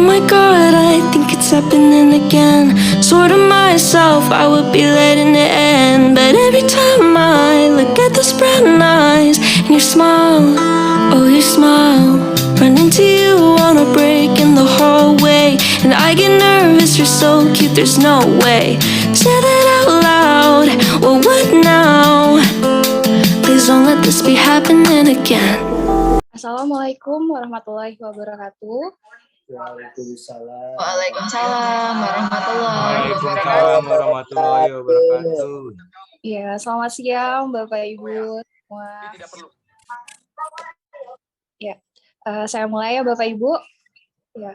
my god, I think it's happening again. Swore to myself I would be letting it end, but every time I look at those brown eyes and your smile, oh your smile, run into you on a break in the hallway, and I get nervous, you're so cute, there's no way. Say that out loud, well what now? Please don't let this be happening again. Assalamualaikum warahmatullahi wabarakatuh. Waalaikumsalam. Waalaikumsalam warahmatullahi Waalaikumsalam wabarakatuh. warahmatullahi wabarakatuh. Ya, selamat siang Bapak Ibu semua. Ya, saya mulai ya Bapak Ibu. Ya,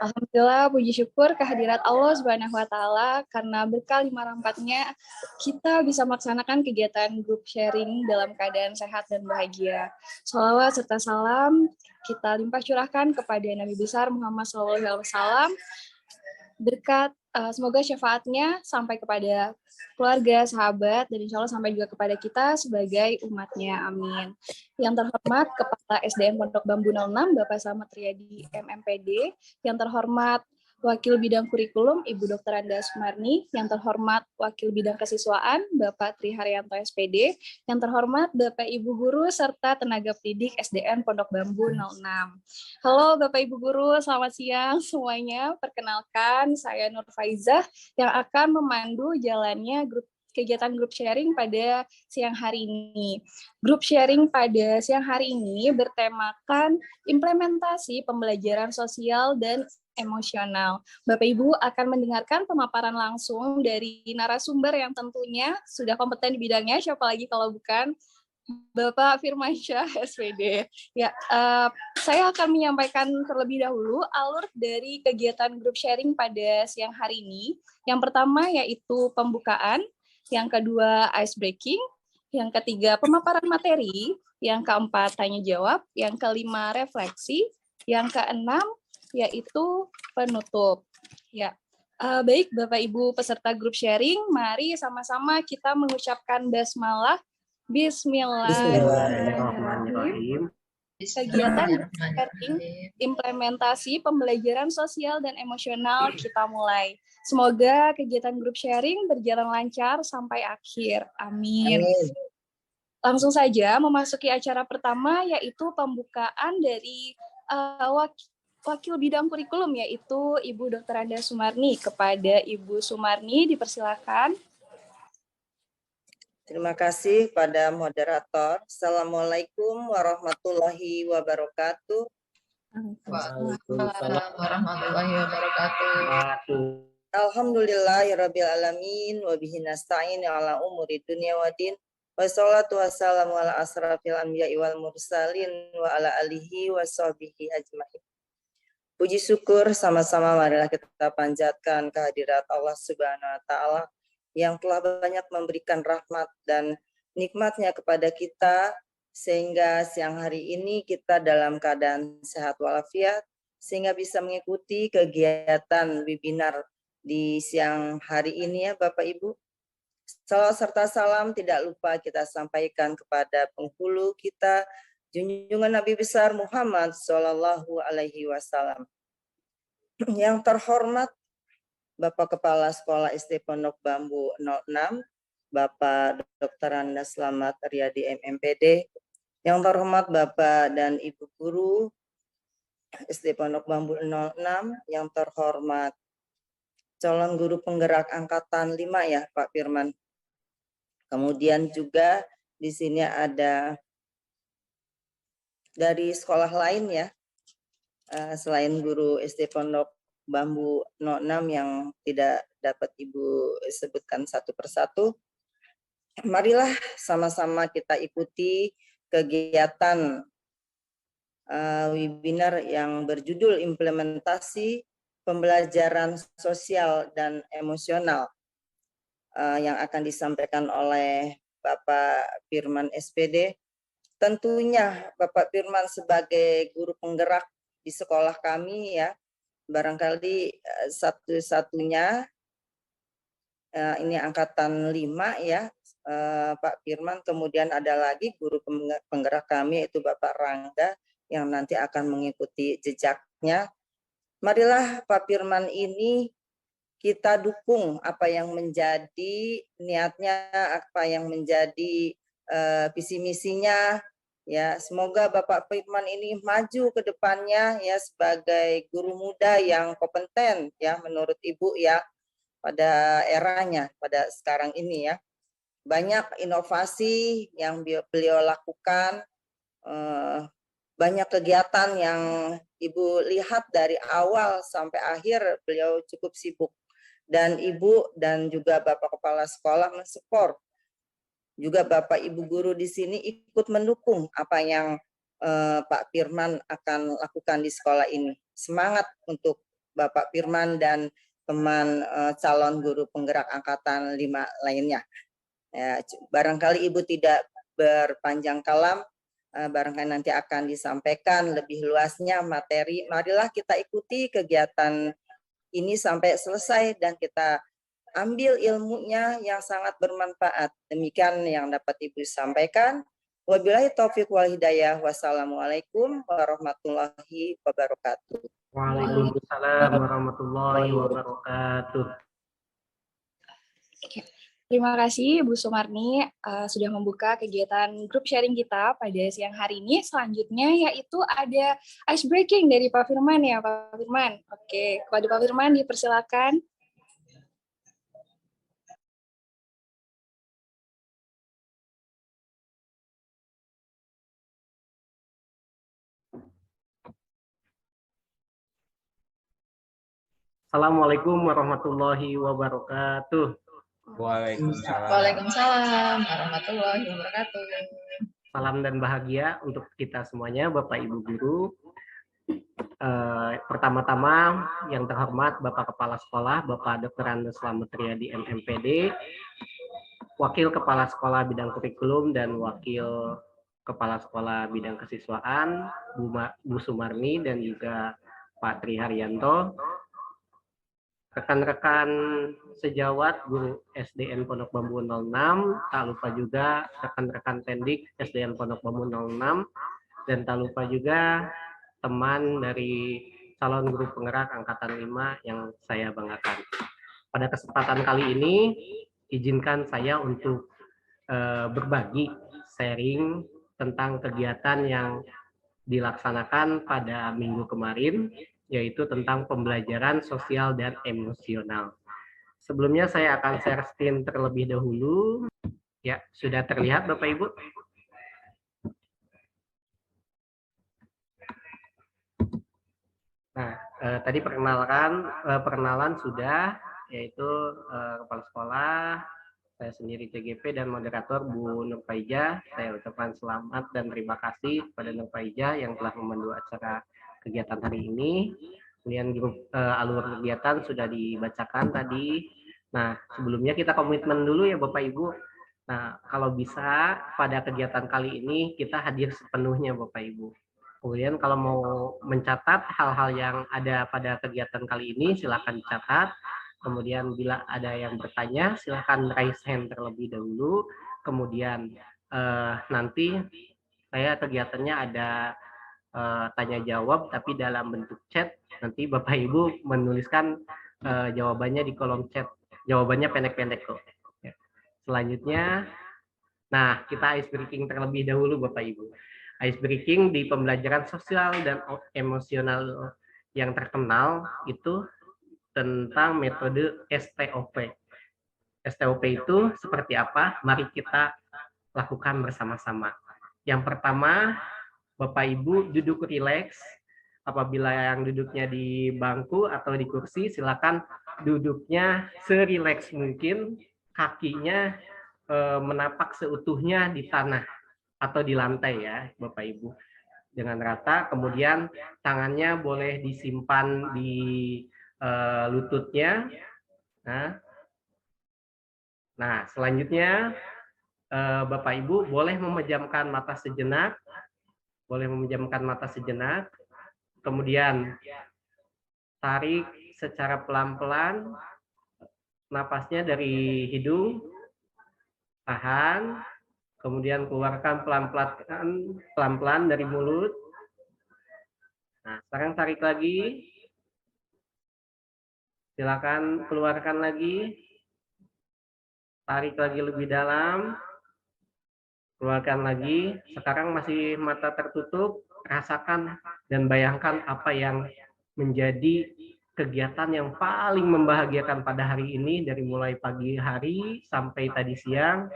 alhamdulillah puji syukur kehadirat Allah Subhanahu wa taala karena berkah limpah rahmatnya kita bisa melaksanakan kegiatan group sharing dalam keadaan sehat dan bahagia. Shalawat serta salam kita limpah curahkan kepada Nabi besar Muhammad SAW. Berkat semoga syafaatnya sampai kepada keluarga, sahabat, dan insya Allah sampai juga kepada kita sebagai umatnya. Amin. Yang terhormat Kepala SDN Pondok Bambu 06, Bapak Slamet Riyadi MMPD. Yang terhormat Wakil Bidang Kurikulum, Ibu Dr. Anda Sumarni. Yang terhormat Wakil Bidang Kesiswaan, Bapak Tri Haryanto SPD. Yang terhormat Bapak Ibu Guru serta tenaga pendidik SDN Pondok Bambu 06. Halo Bapak Ibu Guru, selamat siang semuanya. Perkenalkan, saya Nur Faizah yang akan memandu jalannya kegiatan group sharing pada siang hari ini. Group sharing pada siang hari ini bertemakan implementasi pembelajaran sosial dan emosional. Bapak Ibu akan mendengarkan pemaparan langsung dari narasumber yang tentunya sudah kompeten di bidangnya, siapa lagi kalau bukan Bapak Firmansyah SPD. Ya, saya akan menyampaikan terlebih dahulu alur dari kegiatan group sharing pada siang hari ini. Yang pertama yaitu pembukaan, yang kedua ice breaking, yang ketiga pemaparan materi, yang keempat tanya jawab, yang kelima refleksi, yang keenam yaitu penutup. Ya, baik Bapak Ibu peserta group sharing, mari sama-sama kita mengucapkan basmalah. Bismillahirrahmanirrahim. Kegiatan sharing implementasi pembelajaran sosial dan emosional kita mulai. Semoga kegiatan grup sharing berjalan lancar sampai akhir. Amin. Langsung saja memasuki acara pertama yaitu pembukaan dari Wakil Bidang Kurikulum yaitu Ibu Dr. Anda Sumarni. Kepada Ibu Sumarni dipersilakan. Terima kasih pada moderator. Assalamualaikum warahmatullahi wabarakatuh. Waalaikumsalam warahmatullahi wabarakatuh. Alhamdulillahirabbil alamin wa bihi nasta'in ala umuri dunya waddin. Wassalatu wassalamu ala asrafil anbiya'i wal mursalin wa ala alihi wa sahbihi ajmain. Puji syukur sama-sama marilah kita panjatkan kehadirat Allah Subhanahu wa taala yang telah banyak memberikan rahmat dan nikmatnya kepada kita sehingga siang hari ini kita dalam keadaan sehat walafiat sehingga bisa mengikuti kegiatan webinar di siang hari ini ya Bapak Ibu. Salawat serta salam tidak lupa kita sampaikan kepada penghulu kita junjungan Nabi besar Muhammad Sallallahu Alaihi Wasallam. Yang terhormat Bapak Kepala Sekolah SD Pondok Bambu 06, Bapak Dr. Anda Slamet Riyadi MMPD, yang terhormat Bapak dan Ibu Guru SD Pondok Bambu 06, yang terhormat calon guru penggerak angkatan 5 ya Pak Firman. Kemudian juga di sini ada dari sekolah lain ya, selain guru SD Pondok Bambu 06 yang tidak dapat Ibu sebutkan satu persatu. Marilah sama-sama kita ikuti kegiatan webinar yang berjudul implementasi pembelajaran sosial dan emosional yang akan disampaikan oleh Bapak Firman SPD. Tentunya Bapak Firman sebagai guru penggerak di sekolah kami ya, barangkali satu-satunya ini angkatan 5 ya Pak Firman, kemudian ada lagi guru penggerak kami yaitu Bapak Rangga yang nanti akan mengikuti jejaknya. marilah Pak Firman ini kita dukung apa yang menjadi niatnya, apa yang menjadi visi misinya. Ya, semoga Bapak Firman ini maju ke depannya ya sebagai guru muda yang kompeten ya menurut Ibu ya pada eranya, pada sekarang ini ya. Banyak inovasi yang beliau lakukan, banyak kegiatan yang Ibu lihat dari awal sampai akhir beliau cukup sibuk. Dan Ibu dan juga Bapak Kepala Sekolah mensupport. Juga Bapak Ibu guru di sini ikut mendukung apa yang Pak Firman akan lakukan di sekolah ini. Semangat untuk Bapak Firman dan teman calon guru penggerak angkatan 5 lainnya. Ya, barangkali Ibu tidak berpanjang kalam, barangkali nanti akan disampaikan lebih luasnya materi. Marilah kita ikuti kegiatan ini sampai selesai dan kita ambil ilmunya yang sangat bermanfaat. Demikian yang dapat Ibu sampaikan. Wabillahi taufiq wal hidayah. Wassalamualaikum warahmatullahi wabarakatuh. Waalaikumsalam warahmatullahi wabarakatuh. Terima kasih Bu Sumarni sudah membuka kegiatan grup sharing kita pada siang hari ini. Selanjutnya yaitu ada ice breaking dari Pak Firman ya Pak Firman. Oke, kepada Pak Firman dipersilakan. Assalamualaikum warahmatullahi wabarakatuh. Waalaikumsalam. Waalaikumsalam warahmatullahi wabarakatuh. Salam dan bahagia untuk kita semuanya, Bapak Ibu guru. Pertama-tama yang terhormat Bapak Kepala Sekolah, Bapak Dr. Andes Slamet Riyadi MMPD, Wakil Kepala Sekolah Bidang Kurikulum dan Wakil Kepala Sekolah Bidang Kesiswaan, Bu Sumarni dan juga Pak Tri Haryanto, rekan-rekan sejawat guru SDN Pondok Bambu 06, tak lupa juga rekan-rekan Tendik SDN Pondok Bambu 06, dan tak lupa juga teman dari calon guru penggerak Angkatan 5 yang saya banggakan. Pada kesempatan kali ini, izinkan saya untuk berbagi sharing tentang kegiatan yang dilaksanakan pada minggu kemarin, yaitu tentang pembelajaran sosial dan emosional. Sebelumnya saya akan share screen terlebih dahulu. Ya, sudah terlihat Bapak Ibu? Nah, tadi perkenalan sudah, yaitu Kepala Sekolah, saya sendiri CGP dan moderator Bu Nur Faijah. Saya ucapkan selamat dan terima kasih kepada Nur Faijah yang telah memandu acara kegiatan hari ini. Kemudian grup alur kegiatan sudah dibacakan tadi. Nah, sebelumnya kita komitmen dulu ya Bapak Ibu. Nah, kalau bisa pada kegiatan kali ini kita hadir sepenuhnya Bapak Ibu. Kemudian kalau mau mencatat hal-hal yang ada pada kegiatan kali ini silakan dicatat. Kemudian bila ada yang bertanya silakan raise hand terlebih dahulu. Kemudian nanti saya kegiatannya ada tanya jawab tapi dalam bentuk chat. Nanti Bapak Ibu menuliskan jawabannya di kolom chat. Jawabannya pendek-pendek kok. Ya. Selanjutnya, nah kita ice breaking terlebih dahulu Bapak Ibu. Ice breaking di pembelajaran sosial dan emosional yang terkenal itu tentang metode STOP. STOP itu seperti apa? Mari kita lakukan bersama-sama. Yang pertama, Bapak Ibu duduk rileks. Apabila yang duduknya di bangku atau di kursi, silakan duduknya serileks mungkin, kakinya menapak seutuhnya di tanah atau di lantai ya, Bapak Ibu. Dengan rata, kemudian tangannya boleh disimpan di lututnya. Nah, selanjutnya Bapak Ibu boleh memejamkan mata sejenak. Kemudian tarik secara pelan-pelan napasnya dari hidung, tahan, kemudian keluarkan pelan-pelan dari mulut. Nah, sekarang tarik lagi, Silakan keluarkan lagi. Tarik lagi lebih dalam. Keluarkan lagi. Sekarang masih mata tertutup. Rasakan dan bayangkan apa yang menjadi kegiatan yang paling membahagiakan pada hari ini, dari mulai pagi hari sampai tadi siang.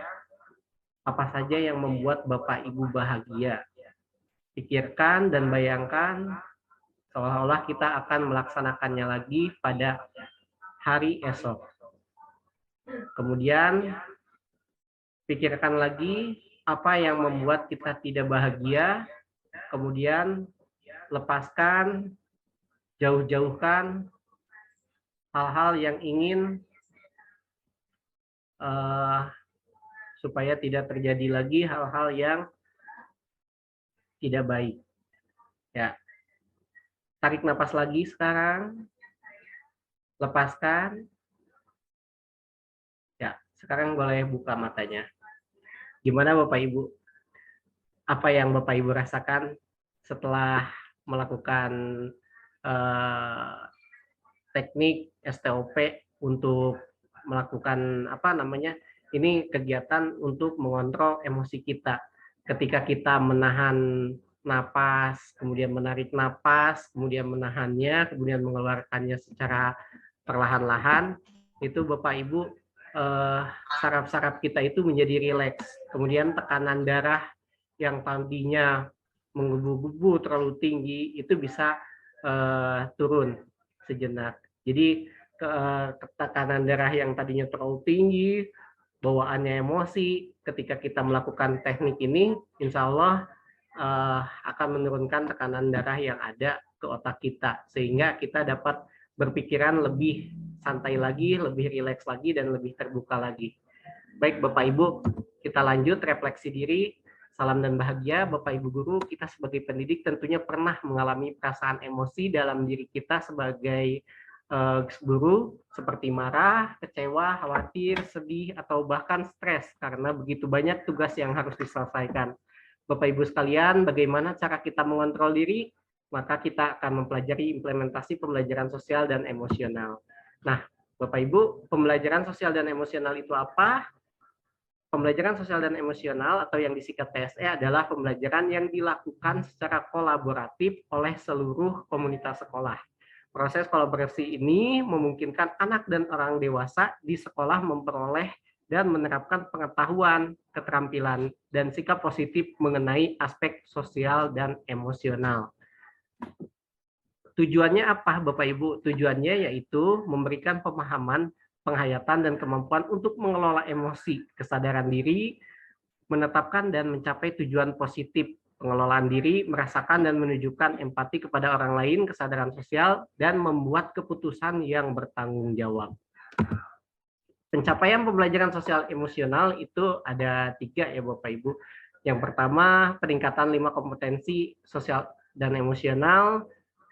Apa saja yang membuat Bapak Ibu bahagia? Pikirkan dan bayangkan seolah-olah kita akan melaksanakannya lagi pada hari esok. Kemudian pikirkan lagi apa yang membuat kita tidak bahagia. Kemudian lepaskan, jauh-jauhkan hal-hal yang ingin supaya tidak terjadi lagi hal-hal yang tidak baik. Ya. Tarik napas lagi sekarang. Lepaskan. Ya, sekarang boleh buka matanya. Gimana Bapak Ibu? Apa yang Bapak Ibu rasakan setelah melakukan teknik STOP untuk melakukan ini kegiatan untuk mengontrol emosi kita. Ketika kita menahan napas, kemudian menarik napas, kemudian menahannya, kemudian mengeluarkannya secara perlahan-lahan, itu Bapak Ibu saraf-saraf kita itu menjadi rileks. Kemudian tekanan darah yang tadinya menggebu-gebu terlalu tinggi itu bisa turun sejenak. Jadi tekanan darah yang tadinya terlalu tinggi, bawaannya emosi, ketika kita melakukan teknik ini, insya Allah akan menurunkan tekanan darah yang ada ke otak kita, sehingga kita dapat berpikiran lebih santai lagi, lebih rileks lagi, dan lebih terbuka lagi. Baik Bapak Ibu, kita lanjut refleksi diri. Salam dan bahagia, Bapak Ibu Guru, kita sebagai pendidik tentunya pernah mengalami perasaan emosi dalam diri kita sebagai guru, seperti marah, kecewa, khawatir, sedih, atau bahkan stres karena begitu banyak tugas yang harus diselesaikan. Bapak Ibu sekalian, bagaimana cara kita mengontrol diri? Maka kita akan mempelajari implementasi pembelajaran sosial dan emosional. Nah, Bapak Ibu, pembelajaran sosial dan emosional itu apa? Pembelajaran sosial dan emosional atau yang disingkat PSE adalah pembelajaran yang dilakukan secara kolaboratif oleh seluruh komunitas sekolah. Proses kolaborasi ini memungkinkan anak dan orang dewasa di sekolah memperoleh dan menerapkan pengetahuan, keterampilan, dan sikap positif mengenai aspek sosial dan emosional. Tujuannya apa, Bapak Ibu? Tujuannya yaitu memberikan pemahaman, penghayatan, dan kemampuan untuk mengelola emosi, kesadaran diri, menetapkan dan mencapai tujuan positif, pengelolaan diri, merasakan dan menunjukkan empati kepada orang lain, kesadaran sosial, dan membuat keputusan yang bertanggung jawab. Pencapaian pembelajaran sosial emosional itu ada 3 ya Bapak Ibu. Yang pertama, peningkatan 5 kompetensi sosial dan emosional.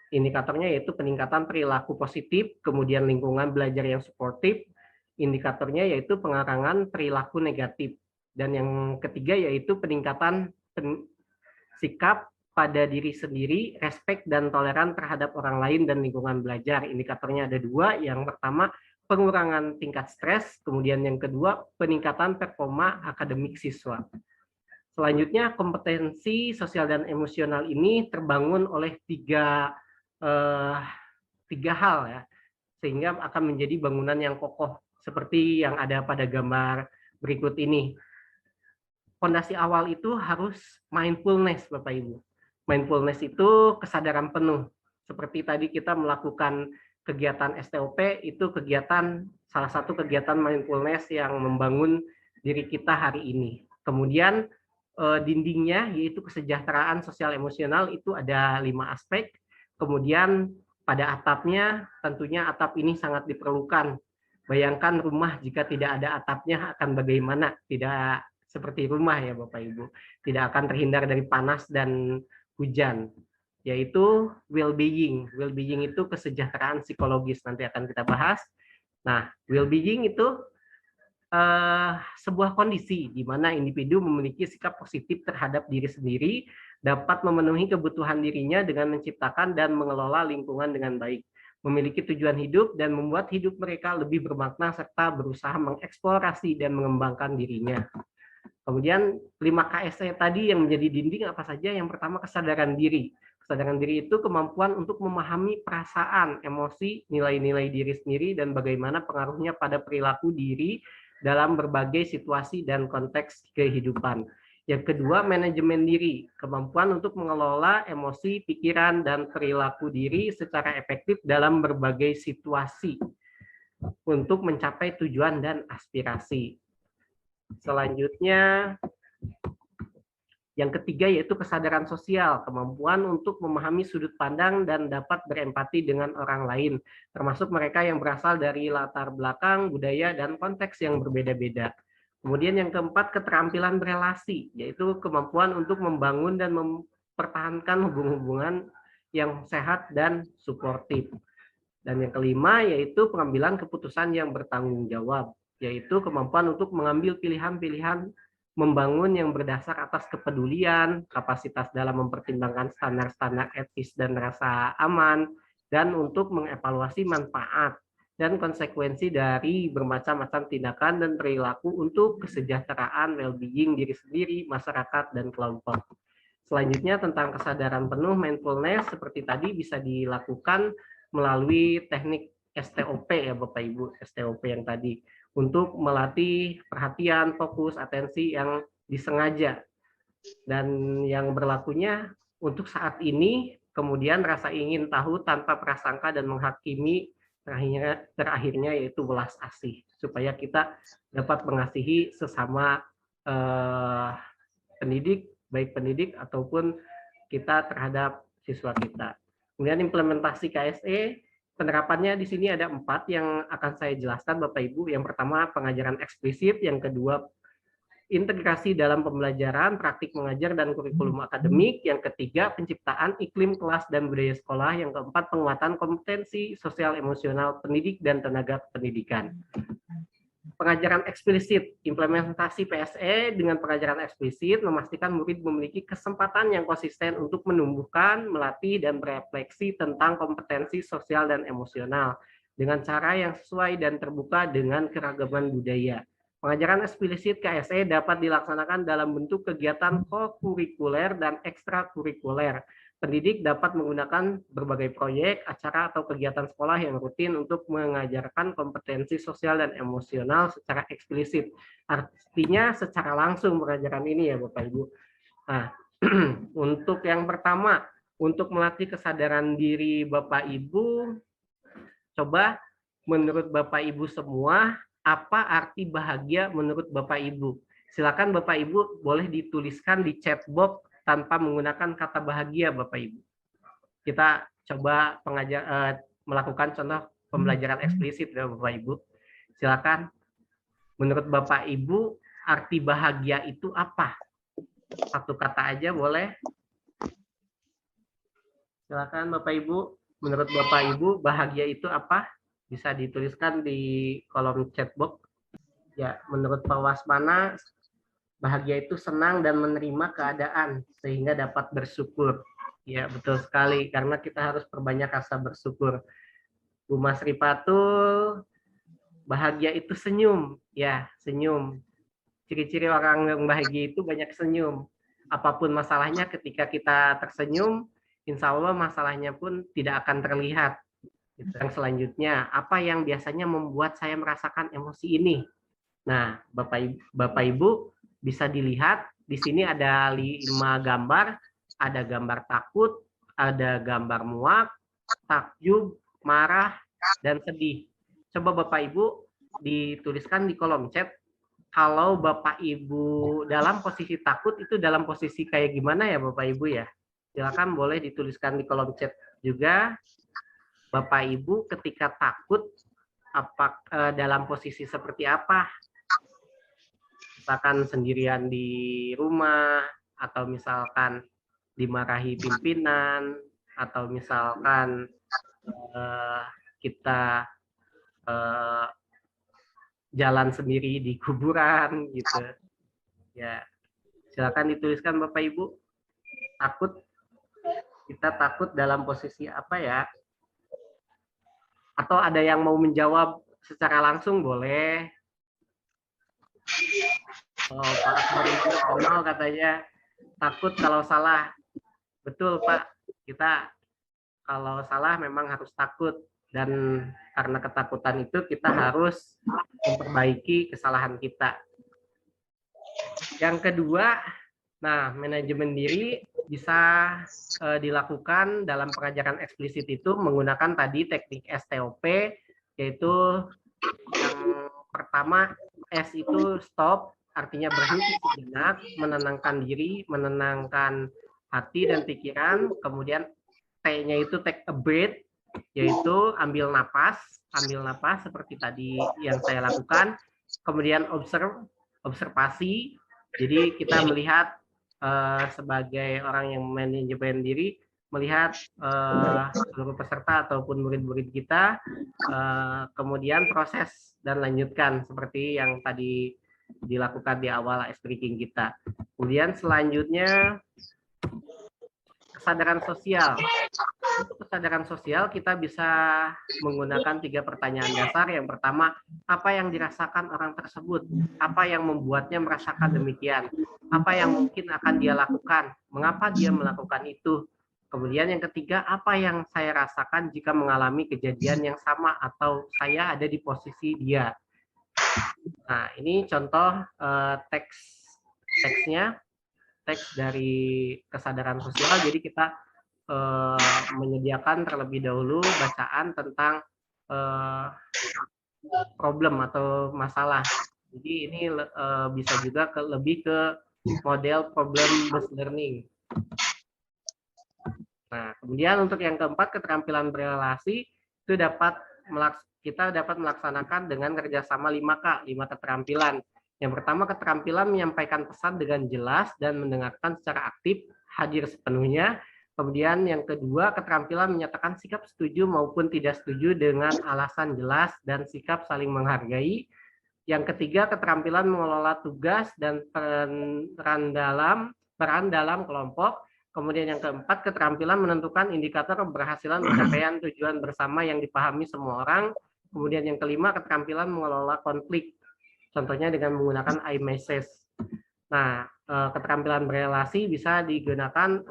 Indikatornya yaitu peningkatan perilaku positif, kemudian lingkungan belajar yang suportif. Indikatornya yaitu pengurangan perilaku negatif. Dan yang ketiga yaitu peningkatan sikap pada diri sendiri, respek dan toleran terhadap orang lain dan lingkungan belajar. Indikatornya ada 2. Yang pertama, pengurangan tingkat stres. Kemudian yang kedua, peningkatan performa akademik siswa. Selanjutnya, kompetensi sosial dan emosional ini terbangun oleh tiga hal ya, sehingga akan menjadi bangunan yang kokoh seperti yang ada pada gambar berikut ini. Fondasi awal itu harus mindfulness, Bapak Ibu. Mindfulness itu kesadaran penuh. Seperti tadi kita melakukan kegiatan STOP, itu salah satu kegiatan mindfulness yang membangun diri kita hari ini. Kemudian dindingnya yaitu kesejahteraan sosial emosional itu ada 5 aspek. Kemudian pada atapnya, tentunya atap ini sangat diperlukan. Bayangkan rumah jika tidak ada atapnya akan bagaimana? Tidak seperti rumah ya Bapak Ibu. Tidak akan terhindar dari panas dan hujan. Yaitu well-being. Well-being itu kesejahteraan psikologis, nanti akan kita bahas. Nah, well-being itu sebuah kondisi di mana individu memiliki sikap positif terhadap diri sendiri, dapat memenuhi kebutuhan dirinya dengan menciptakan dan mengelola lingkungan dengan baik. memiliki tujuan hidup, dan membuat hidup mereka lebih bermakna serta berusaha mengeksplorasi dan mengembangkan dirinya. Kemudian 5 KSE tadi yang menjadi dinding apa saja? Yang pertama, kesadaran diri. Kesadaran diri itu kemampuan untuk memahami perasaan, emosi, nilai-nilai diri sendiri, dan bagaimana pengaruhnya pada perilaku diri dalam berbagai situasi dan konteks kehidupan. Yang kedua, manajemen diri. Kemampuan untuk mengelola emosi, pikiran, dan perilaku diri secara efektif dalam berbagai situasi untuk mencapai tujuan dan aspirasi. Selanjutnya, yang ketiga yaitu kesadaran sosial, kemampuan untuk memahami sudut pandang dan dapat berempati dengan orang lain, termasuk mereka yang berasal dari latar belakang, budaya, dan konteks yang berbeda-beda. Kemudian yang keempat, keterampilan berelasi, yaitu kemampuan untuk membangun dan mempertahankan hubungan-hubungan yang sehat dan suportif. Dan yang kelima yaitu pengambilan keputusan yang bertanggung jawab, yaitu kemampuan untuk mengambil pilihan-pilihan membangun yang berdasar atas kepedulian, kapasitas dalam mempertimbangkan standar-standar etis dan rasa aman, dan untuk mengevaluasi manfaat dan konsekuensi dari bermacam-macam tindakan dan perilaku untuk kesejahteraan, well-being diri sendiri, masyarakat, dan kelompok. Selanjutnya tentang kesadaran penuh, mindfulness seperti tadi bisa dilakukan melalui teknik STOP ya Bapak Ibu, STOP yang tadi, untuk melatih perhatian, fokus, atensi yang disengaja. Dan yang berlakunya untuk saat ini, kemudian rasa ingin tahu tanpa prasangka dan menghakimi, terakhirnya yaitu welas asih, supaya kita dapat mengasihi sesama pendidik, baik pendidik ataupun kita terhadap siswa kita. Kemudian implementasi KSE, penerapannya di sini ada 4 yang akan saya jelaskan Bapak Ibu. Yang pertama, pengajaran eksplisit. Yang kedua, integrasi dalam pembelajaran, praktik mengajar, dan kurikulum akademik. Yang ketiga, penciptaan iklim kelas dan budaya sekolah. Yang keempat, penguatan kompetensi sosial emosional pendidik dan tenaga pendidikan. Pengajaran eksplisit, implementasi PSE dengan pengajaran eksplisit memastikan murid memiliki kesempatan yang konsisten untuk menumbuhkan, melatih, dan berefleksi tentang kompetensi sosial dan emosional dengan cara yang sesuai dan terbuka dengan keragaman budaya. Pengajaran eksplisit KSE dapat dilaksanakan dalam bentuk kegiatan kokurikuler dan ekstrakurikuler. Pendidik dapat menggunakan berbagai proyek, acara, atau kegiatan sekolah yang rutin untuk mengajarkan kompetensi sosial dan emosional secara eksplisit. Artinya secara langsung pengajaran ini ya Bapak Ibu. Nah, untuk yang pertama, untuk melatih kesadaran diri Bapak Ibu, coba menurut Bapak Ibu semua, apa arti bahagia menurut Bapak Ibu? Silakan Bapak Ibu boleh dituliskan di chat box tanpa menggunakan kata bahagia Bapak Ibu. Kita coba melakukan contoh pembelajaran eksplisit ya Bapak Ibu. Silakan. Menurut Bapak Ibu, arti bahagia itu apa? Satu kata aja boleh. Silakan Bapak Ibu. Menurut Bapak Ibu, bahagia itu apa? Bisa dituliskan di kolom chat box. Ya, menurut Pak Wasmana, bahagia itu senang dan menerima keadaan sehingga dapat bersyukur. Ya, betul sekali, karena kita harus perbanyak rasa bersyukur. Bu Mas Ripatul, bahagia itu senyum. Ya, senyum. Ciri-ciri orang yang bahagia itu banyak senyum. Apapun masalahnya ketika kita tersenyum, insya Allah masalahnya pun tidak akan terlihat. Yang selanjutnya, apa yang biasanya membuat saya merasakan emosi ini? Nah, Bapak Ibu, bisa dilihat di sini ada 5 gambar, ada gambar takut, ada gambar muak, takjub, marah, dan sedih. Coba Bapak Ibu dituliskan di kolom chat, kalau Bapak Ibu dalam posisi takut itu dalam posisi kayak gimana ya Bapak Ibu ya? Silakan boleh dituliskan di kolom chat juga. Bapak Ibu ketika takut dalam posisi seperti apa? Misalkan sendirian di rumah, atau misalkan dimarahi pimpinan, atau misalkan kita jalan sendiri di kuburan gitu. Ya, silakan dituliskan Bapak Ibu. Takut, kita takut dalam posisi apa ya? Atau ada yang mau menjawab secara langsung boleh. Oh, Pak Akbar katanya takut kalau salah. Betul Pak, kita kalau salah memang harus takut, dan karena ketakutan itu kita harus memperbaiki kesalahan kita. Yang kedua, nah, manajemen diri bisa dilakukan dalam pengajaran eksplisit itu menggunakan tadi teknik STOP, yaitu yang pertama, S itu stop, artinya berhenti sejenak, menenangkan diri, menenangkan hati dan pikiran. Kemudian T-nya itu take a breath, yaitu ambil napas seperti tadi yang saya lakukan. Kemudian observasi, jadi kita melihat sebagai orang yang manajemen diri, melihat seluruh peserta ataupun murid-murid kita, kemudian proses dan lanjutkan seperti yang tadi dilakukan di awal ice breaking kita. Kemudian selanjutnya kesadaran sosial. Untuk kesadaran sosial kita bisa menggunakan 3 pertanyaan dasar. Yang pertama, apa yang dirasakan orang tersebut? Apa yang membuatnya merasakan demikian? Apa yang mungkin akan dia lakukan? Mengapa dia melakukan itu? Kemudian yang ketiga, apa yang saya rasakan jika mengalami kejadian yang sama atau saya ada di posisi dia? Nah, ini contoh teksnya, teks dari kesadaran sosial. Jadi kita menyediakan terlebih dahulu bacaan tentang problem atau masalah. Jadi ini bisa juga lebih ke model problem based learning. Nah, kemudian untuk yang keempat, keterampilan berrelasi itu kita dapat melaksanakan dengan kerjasama 5K, 5 keterampilan. Yang pertama, keterampilan menyampaikan pesan dengan jelas dan mendengarkan secara aktif, hadir sepenuhnya. Kemudian yang kedua, keterampilan menyatakan sikap setuju maupun tidak setuju dengan alasan jelas dan sikap saling menghargai. Yang ketiga, keterampilan mengelola tugas dan peran dalam kelompok. Kemudian yang keempat, keterampilan menentukan indikator keberhasilan pencapaian tujuan bersama yang dipahami semua orang. Kemudian yang kelima, keterampilan mengelola konflik. Contohnya dengan menggunakan iMessage. Nah, keterampilan berelasi bisa digunakan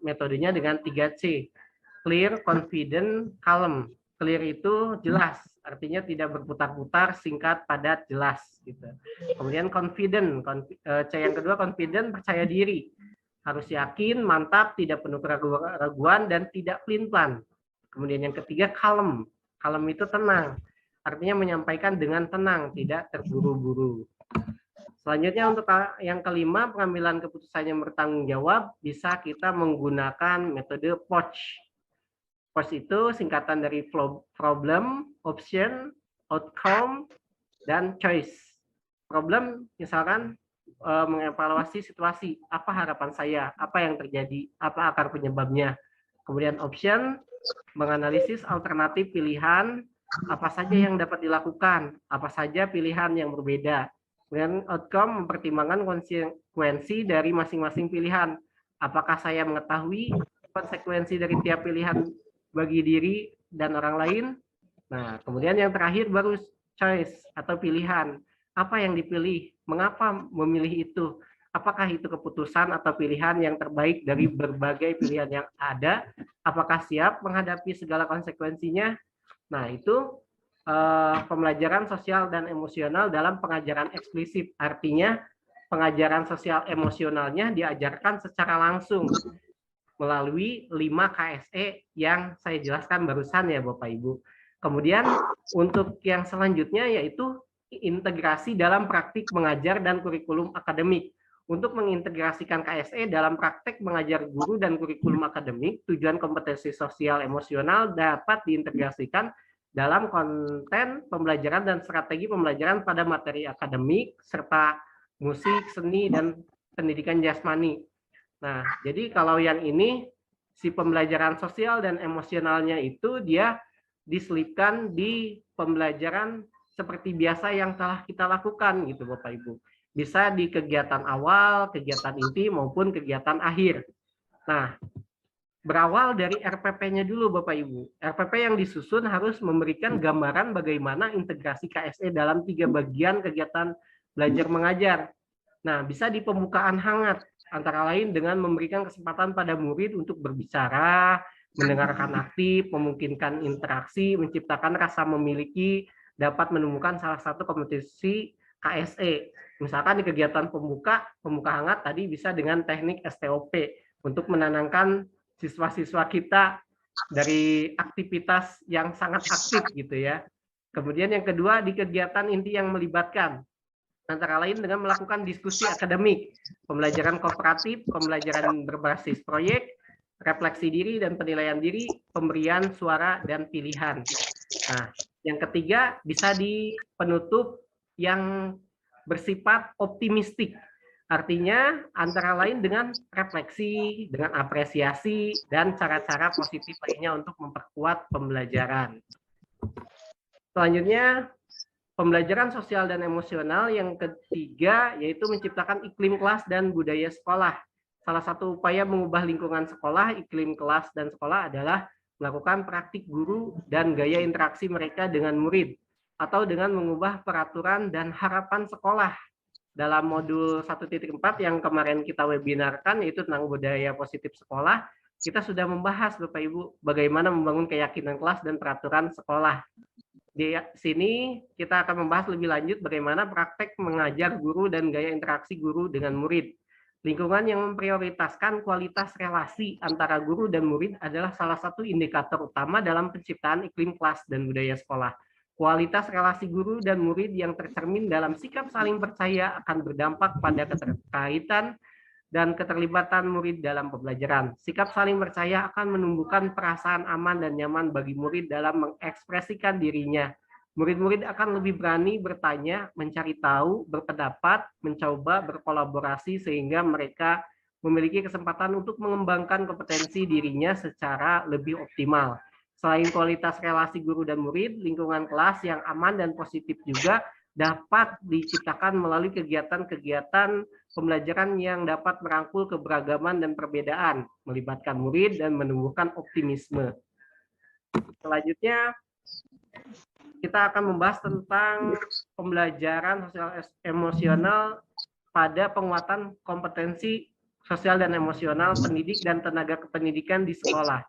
metodenya dengan 3C. Clear, confident, calm. Clear itu jelas, artinya tidak berputar-putar, singkat, padat, jelas. Gitu. Kemudian confident, C yang kedua confident, percaya diri. Harus yakin, mantap, tidak penuh keraguan, dan tidak pelin-pelan. Kemudian yang ketiga calm. Calm itu tenang. Artinya menyampaikan dengan tenang, tidak terburu-buru. Selanjutnya untuk yang kelima, pengambilan keputusan yang bertanggung jawab, bisa kita menggunakan metode POCH. POCH itu singkatan dari problem, option, outcome, dan choice. Problem misalkan mengevaluasi situasi, apa harapan saya, apa yang terjadi, apa akar penyebabnya. Kemudian option, menganalisis alternatif pilihan, apa saja yang dapat dilakukan, apa saja pilihan yang berbeda. Kemudian outcome, mempertimbangkan konsekuensi dari masing-masing pilihan. Apakah saya mengetahui konsekuensi dari tiap pilihan bagi diri dan orang lain? Nah, kemudian yang terakhir baru choice atau pilihan. Apa yang dipilih? Mengapa memilih itu? Apakah itu keputusan atau pilihan yang terbaik dari berbagai pilihan yang ada? Apakah siap menghadapi segala konsekuensinya? Nah, itu pembelajaran sosial dan emosional dalam pengajaran eksplisit. Artinya, pengajaran sosial emosionalnya diajarkan secara langsung melalui 5 KSE yang saya jelaskan barusan ya Bapak Ibu. Kemudian untuk yang selanjutnya yaitu integrasi dalam praktik mengajar dan kurikulum akademik. Untuk mengintegrasikan KSE dalam praktek mengajar guru dan kurikulum akademik, tujuan kompetensi sosial emosional dapat diintegrasikan dalam konten pembelajaran dan strategi pembelajaran pada materi akademik, serta musik, seni, dan pendidikan jasmani. Nah, jadi kalau yang ini, si pembelajaran sosial dan emosionalnya itu dia diselipkan di pembelajaran seperti biasa yang telah kita lakukan gitu Bapak Ibu. Bisa di kegiatan awal, kegiatan inti maupun kegiatan akhir. Nah, berawal dari RPP-nya dulu Bapak Ibu. RPP yang disusun harus memberikan gambaran bagaimana integrasi KSE dalam 3 bagian kegiatan belajar mengajar. Nah, bisa di pembukaan hangat, antara lain dengan memberikan kesempatan pada murid untuk berbicara, mendengarkan aktif, memungkinkan interaksi, menciptakan rasa memiliki, dapat menemukan salah satu kompetensi KSE. Misalkan di kegiatan pembuka hangat tadi bisa dengan teknik STOP untuk menenangkan siswa-siswa kita dari aktivitas yang sangat aktif gitu ya. Kemudian yang kedua di kegiatan inti yang melibatkan, antara lain dengan melakukan diskusi akademik, pembelajaran kooperatif, pembelajaran berbasis proyek, refleksi diri dan penilaian diri, pemberian suara dan pilihan. Nah, yang ketiga bisa di penutup yang bersifat optimistik. Artinya antara lain dengan refleksi, dengan apresiasi, dan cara-cara positif lainnya untuk memperkuat pembelajaran. Selanjutnya, pembelajaran sosial dan emosional yang ketiga yaitu menciptakan iklim kelas dan budaya sekolah. Salah satu upaya mengubah lingkungan sekolah, iklim kelas dan sekolah adalah melakukan praktik guru dan gaya interaksi mereka dengan murid, atau dengan mengubah peraturan dan harapan sekolah. Dalam modul 1.4 yang kemarin kita webinarkan, yaitu tentang budaya positif sekolah, kita sudah membahas Bapak Ibu bagaimana membangun keyakinan kelas dan peraturan sekolah. Di sini kita akan membahas lebih lanjut bagaimana praktek mengajar guru dan gaya interaksi guru dengan murid. Lingkungan yang memprioritaskan kualitas relasi antara guru dan murid adalah salah satu indikator utama dalam penciptaan iklim kelas dan budaya sekolah. Kualitas relasi guru dan murid yang tercermin dalam sikap saling percaya akan berdampak pada keterkaitan dan keterlibatan murid dalam pembelajaran. Sikap saling percaya akan menumbuhkan perasaan aman dan nyaman bagi murid dalam mengekspresikan dirinya. Murid-murid akan lebih berani bertanya, mencari tahu, berpendapat, mencoba, berkolaborasi sehingga mereka memiliki kesempatan untuk mengembangkan kompetensi dirinya secara lebih optimal. Selain kualitas relasi guru dan murid, lingkungan kelas yang aman dan positif juga dapat diciptakan melalui kegiatan-kegiatan pembelajaran yang dapat merangkul keberagaman dan perbedaan, melibatkan murid dan menumbuhkan optimisme. Selanjutnya, kita akan membahas tentang pembelajaran sosial emosional pada penguatan kompetensi sosial dan emosional pendidik dan tenaga kependidikan di sekolah.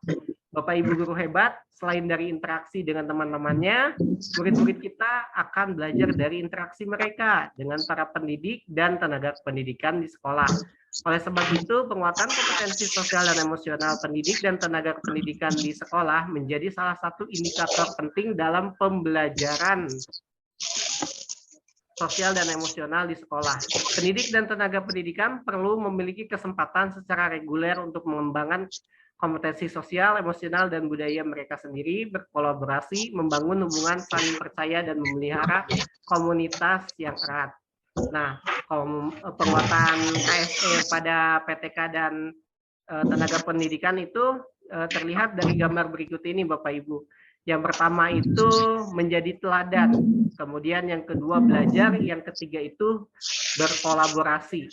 Bapak Ibu guru hebat, selain dari interaksi dengan teman-temannya, murid-murid kita akan belajar dari interaksi mereka dengan para pendidik dan tenaga pendidikan di sekolah. Oleh sebab itu, penguatan kompetensi sosial dan emosional pendidik dan tenaga kependidikan di sekolah menjadi salah satu indikator penting dalam pembelajaran sosial dan emosional di sekolah. Pendidik dan tenaga pendidikan perlu memiliki kesempatan secara reguler untuk mengembangkan kompetensi sosial, emosional, dan budaya mereka sendiri, berkolaborasi, membangun hubungan saling percaya, dan memelihara komunitas yang erat. Nah, penguatan KSE pada PTK dan tenaga pendidikan itu terlihat dari gambar berikut ini, Bapak Ibu. Yang pertama itu menjadi teladan, kemudian yang kedua belajar, yang ketiga itu berkolaborasi.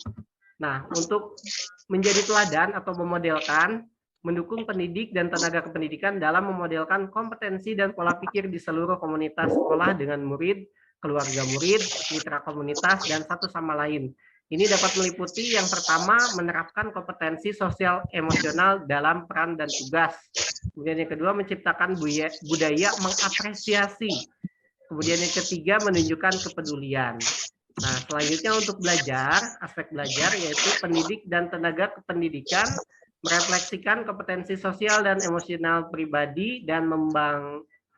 Nah, untuk menjadi teladan atau memodelkan, mendukung pendidik dan tenaga kependidikan dalam memodelkan kompetensi dan pola pikir di seluruh komunitas sekolah dengan murid, keluarga murid, mitra komunitas, dan satu sama lain. Ini dapat meliputi yang pertama, menerapkan kompetensi sosial emosional dalam peran dan tugas. Kemudian yang kedua, menciptakan budaya mengapresiasi. Kemudian yang ketiga, menunjukkan kepedulian. Nah, selanjutnya untuk belajar, aspek belajar yaitu pendidik dan tenaga kependidikan merefleksikan kompetensi sosial dan emosional pribadi dan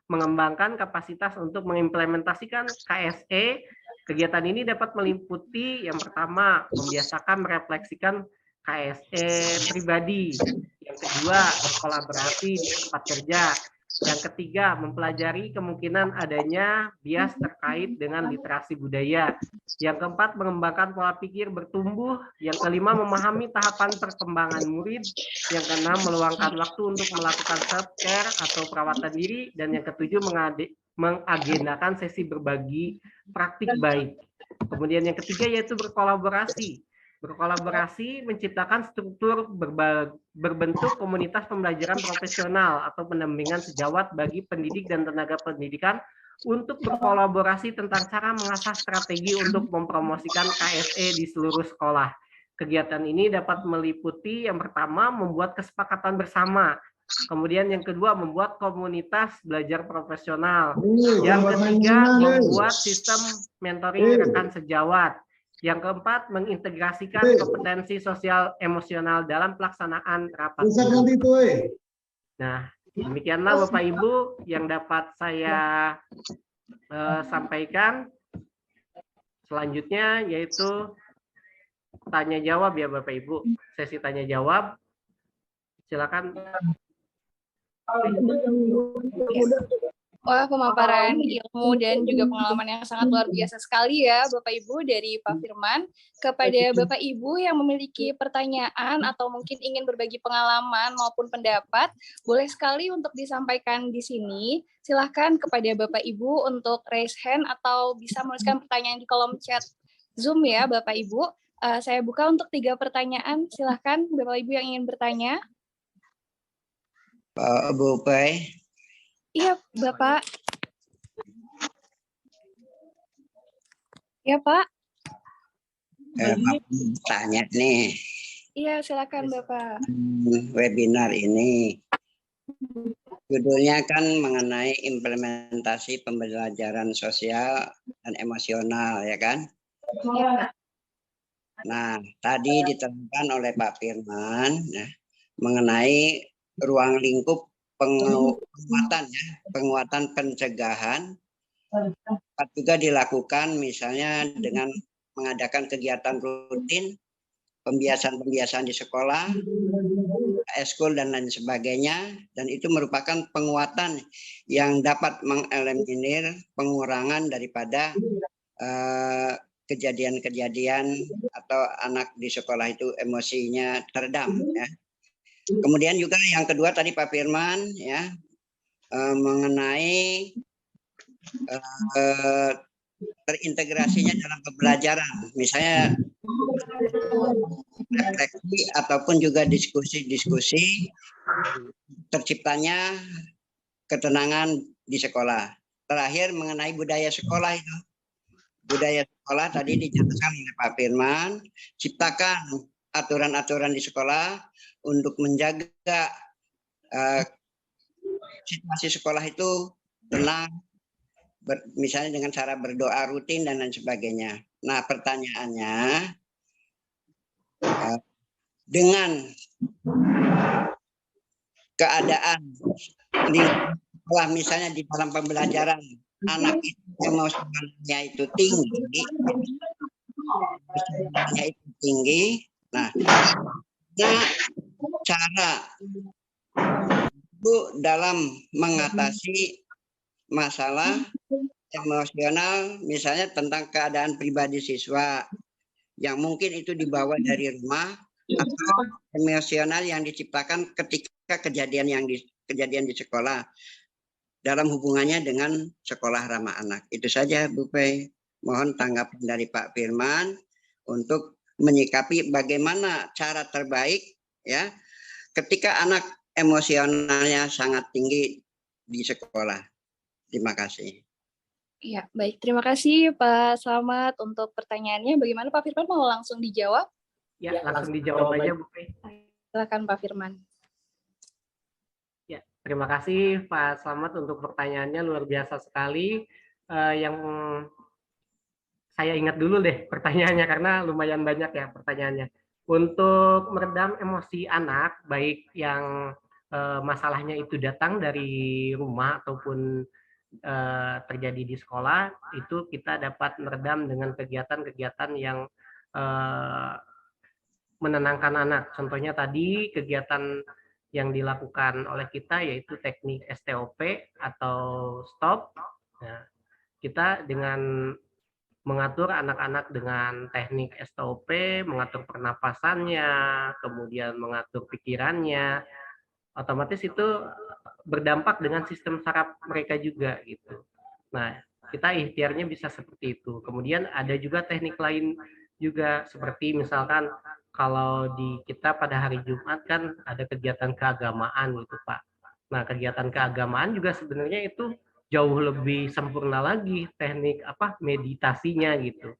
mengembangkan kapasitas untuk mengimplementasikan KSE. Kegiatan ini dapat meliputi yang pertama, membiasakan merefleksikan KSE pribadi. Yang kedua, berkolaborasi di tempat kerja. Yang ketiga, mempelajari kemungkinan adanya bias terkait dengan literasi budaya. Yang keempat, mengembangkan pola pikir bertumbuh. Yang kelima, memahami tahapan perkembangan murid. Yang keenam, meluangkan waktu untuk melakukan self-care atau perawatan diri. Dan yang ketujuh, mengagendakan sesi berbagi praktik baik. Kemudian yang ketiga yaitu berkolaborasi. Berkolaborasi menciptakan struktur berbentuk komunitas pembelajaran profesional atau pendampingan sejawat bagi pendidik dan tenaga pendidikan untuk berkolaborasi tentang cara mengasah strategi untuk mempromosikan KSE di seluruh sekolah. Kegiatan ini dapat meliputi yang pertama membuat kesepakatan bersama, kemudian yang kedua membuat komunitas belajar profesional, yang ketiga membuat sistem mentoring rekan sejawat, yang keempat mengintegrasikan kompetensi sosial emosional dalam pelaksanaan rapat. Nah, demikianlah Bapak Ibu yang dapat saya sampaikan. Selanjutnya yaitu tanya jawab ya Bapak Ibu. Sesi tanya jawab. Silakan. Wah, pemaparan ilmu dan juga pengalaman yang sangat luar biasa sekali ya Bapak Ibu dari Pak Firman. Kepada Bapak Ibu yang memiliki pertanyaan atau mungkin ingin berbagi pengalaman maupun pendapat, boleh sekali untuk disampaikan di sini. Silahkan kepada Bapak Ibu untuk raise hand atau bisa menuliskan pertanyaan di kolom chat Zoom ya Bapak Ibu. Saya buka untuk 3 pertanyaan. Silahkan Bapak Ibu yang ingin bertanya. Bu Pei. Iya, Bapak. Iya, Pak. Tanya nih. Iya, silakan Bapak. Webinar ini judulnya kan mengenai implementasi pembelajaran sosial dan emosional, ya kan? Iya. Nah, tadi diterangkan oleh Pak Firman ya, mengenai ruang lingkup penguatan pencegahan dapat juga dilakukan misalnya dengan mengadakan kegiatan rutin, pembiasan-pembiasan di sekolah, eskul dan lain sebagainya, dan itu merupakan penguatan yang dapat mengeliminir pengurangan daripada kejadian-kejadian atau anak di sekolah itu emosinya teredam ya. Kemudian juga yang kedua tadi Pak Firman ya mengenai terintegrasinya dalam pembelajaran, misalnya refleksi ataupun juga diskusi-diskusi terciptanya ketenangan di sekolah. Terakhir mengenai budaya sekolah itu. Budaya sekolah tadi dijelaskan oleh Pak Firman, ciptakan aturan-aturan di sekolah untuk menjaga situasi sekolah itu tenang, misalnya dengan cara berdoa rutin dan lain sebagainya. Nah, pertanyaannya, dengan keadaan di sekolah misalnya di dalam pembelajaran anak itu emosinya itu tinggi, nah cara itu dalam mengatasi masalah emosional misalnya tentang keadaan pribadi siswa yang mungkin itu dibawa dari rumah atau emosional yang diciptakan ketika kejadian di sekolah dalam hubungannya dengan sekolah ramah anak. Itu saja Bu Pei. Mohon tanggapan dari Pak Firman untuk menyikapi bagaimana cara terbaik ya ketika anak emosionalnya sangat tinggi di sekolah. Terima kasih. Iya, baik. Terima kasih Pak Slamet untuk pertanyaannya. Bagaimana Pak Firman, mau langsung dijawab? Ya, langsung dijawab aja Bu Pei. Silakan Pak Firman. Ya, terima kasih Pak Slamet untuk pertanyaannya, luar biasa sekali. Yang saya ingat dulu deh pertanyaannya karena lumayan banyak ya pertanyaannya. Untuk meredam emosi anak, baik yang masalahnya itu datang dari rumah ataupun terjadi di sekolah, itu kita dapat meredam dengan kegiatan-kegiatan yang menenangkan anak. Contohnya tadi kegiatan yang dilakukan oleh kita yaitu teknik STOP atau stop. Nah, kita dengan mengatur anak-anak dengan teknik STOP, mengatur pernapasannya, kemudian mengatur pikirannya, otomatis itu berdampak dengan sistem saraf mereka juga gitu. Nah, kita ikhtiarnya bisa seperti itu. Kemudian ada juga teknik lain juga seperti misalkan kalau di kita pada hari Jumat kan ada kegiatan keagamaan gitu Pak. Nah, kegiatan keagamaan juga sebenarnya itu jauh lebih sempurna lagi teknik meditasinya gitu.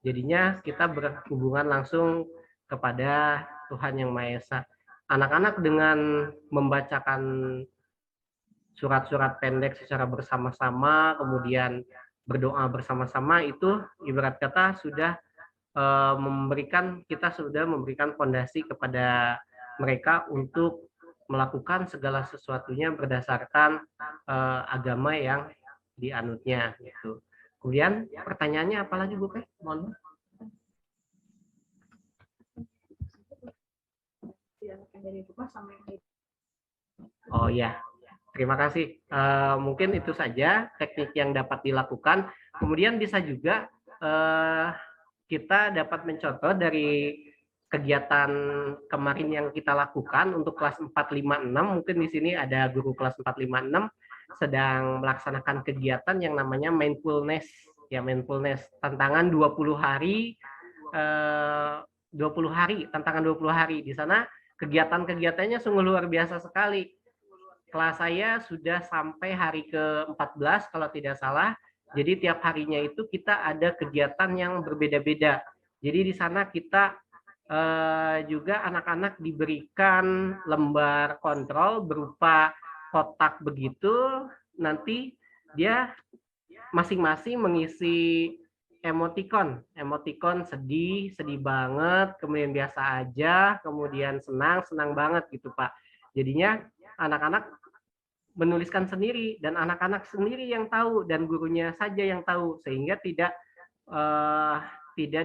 Jadinya kita berhubungan langsung kepada Tuhan Yang Maha Esa. Anak-anak dengan membacakan surat-surat pendek secara bersama-sama, kemudian berdoa bersama-sama, itu ibarat kata sudah kita sudah memberikan fondasi kepada mereka untuk melakukan segala sesuatunya berdasarkan agama yang dianutnya gitu. Kemudian pertanyaannya apa lagi Bu Pe? Mohon. Oh ya, terima kasih. Mungkin itu saja teknik yang dapat dilakukan. Kemudian bisa juga kita dapat mencontoh dari kegiatan kemarin yang kita lakukan untuk kelas 4, 5, 6. Mungkin di sini ada guru kelas 4, 5, 6 sedang melaksanakan kegiatan yang namanya mindfulness. Ya, mindfulness, tantangan 20 hari, 20 hari, tantangan 20 hari. Di sana kegiatan-kegiatannya sungguh luar biasa sekali. Kelas saya sudah sampai hari ke-14 kalau tidak salah. Jadi tiap harinya itu kita ada kegiatan yang berbeda-beda. Jadi di sana kita juga anak-anak diberikan lembar kontrol berupa kotak begitu. Nanti dia masing-masing mengisi emoticon sedih, sedih banget, kemudian biasa aja, kemudian senang, senang banget gitu Pak. Jadinya anak-anak menuliskan sendiri dan anak-anak sendiri yang tahu dan gurunya saja yang tahu, sehingga tidak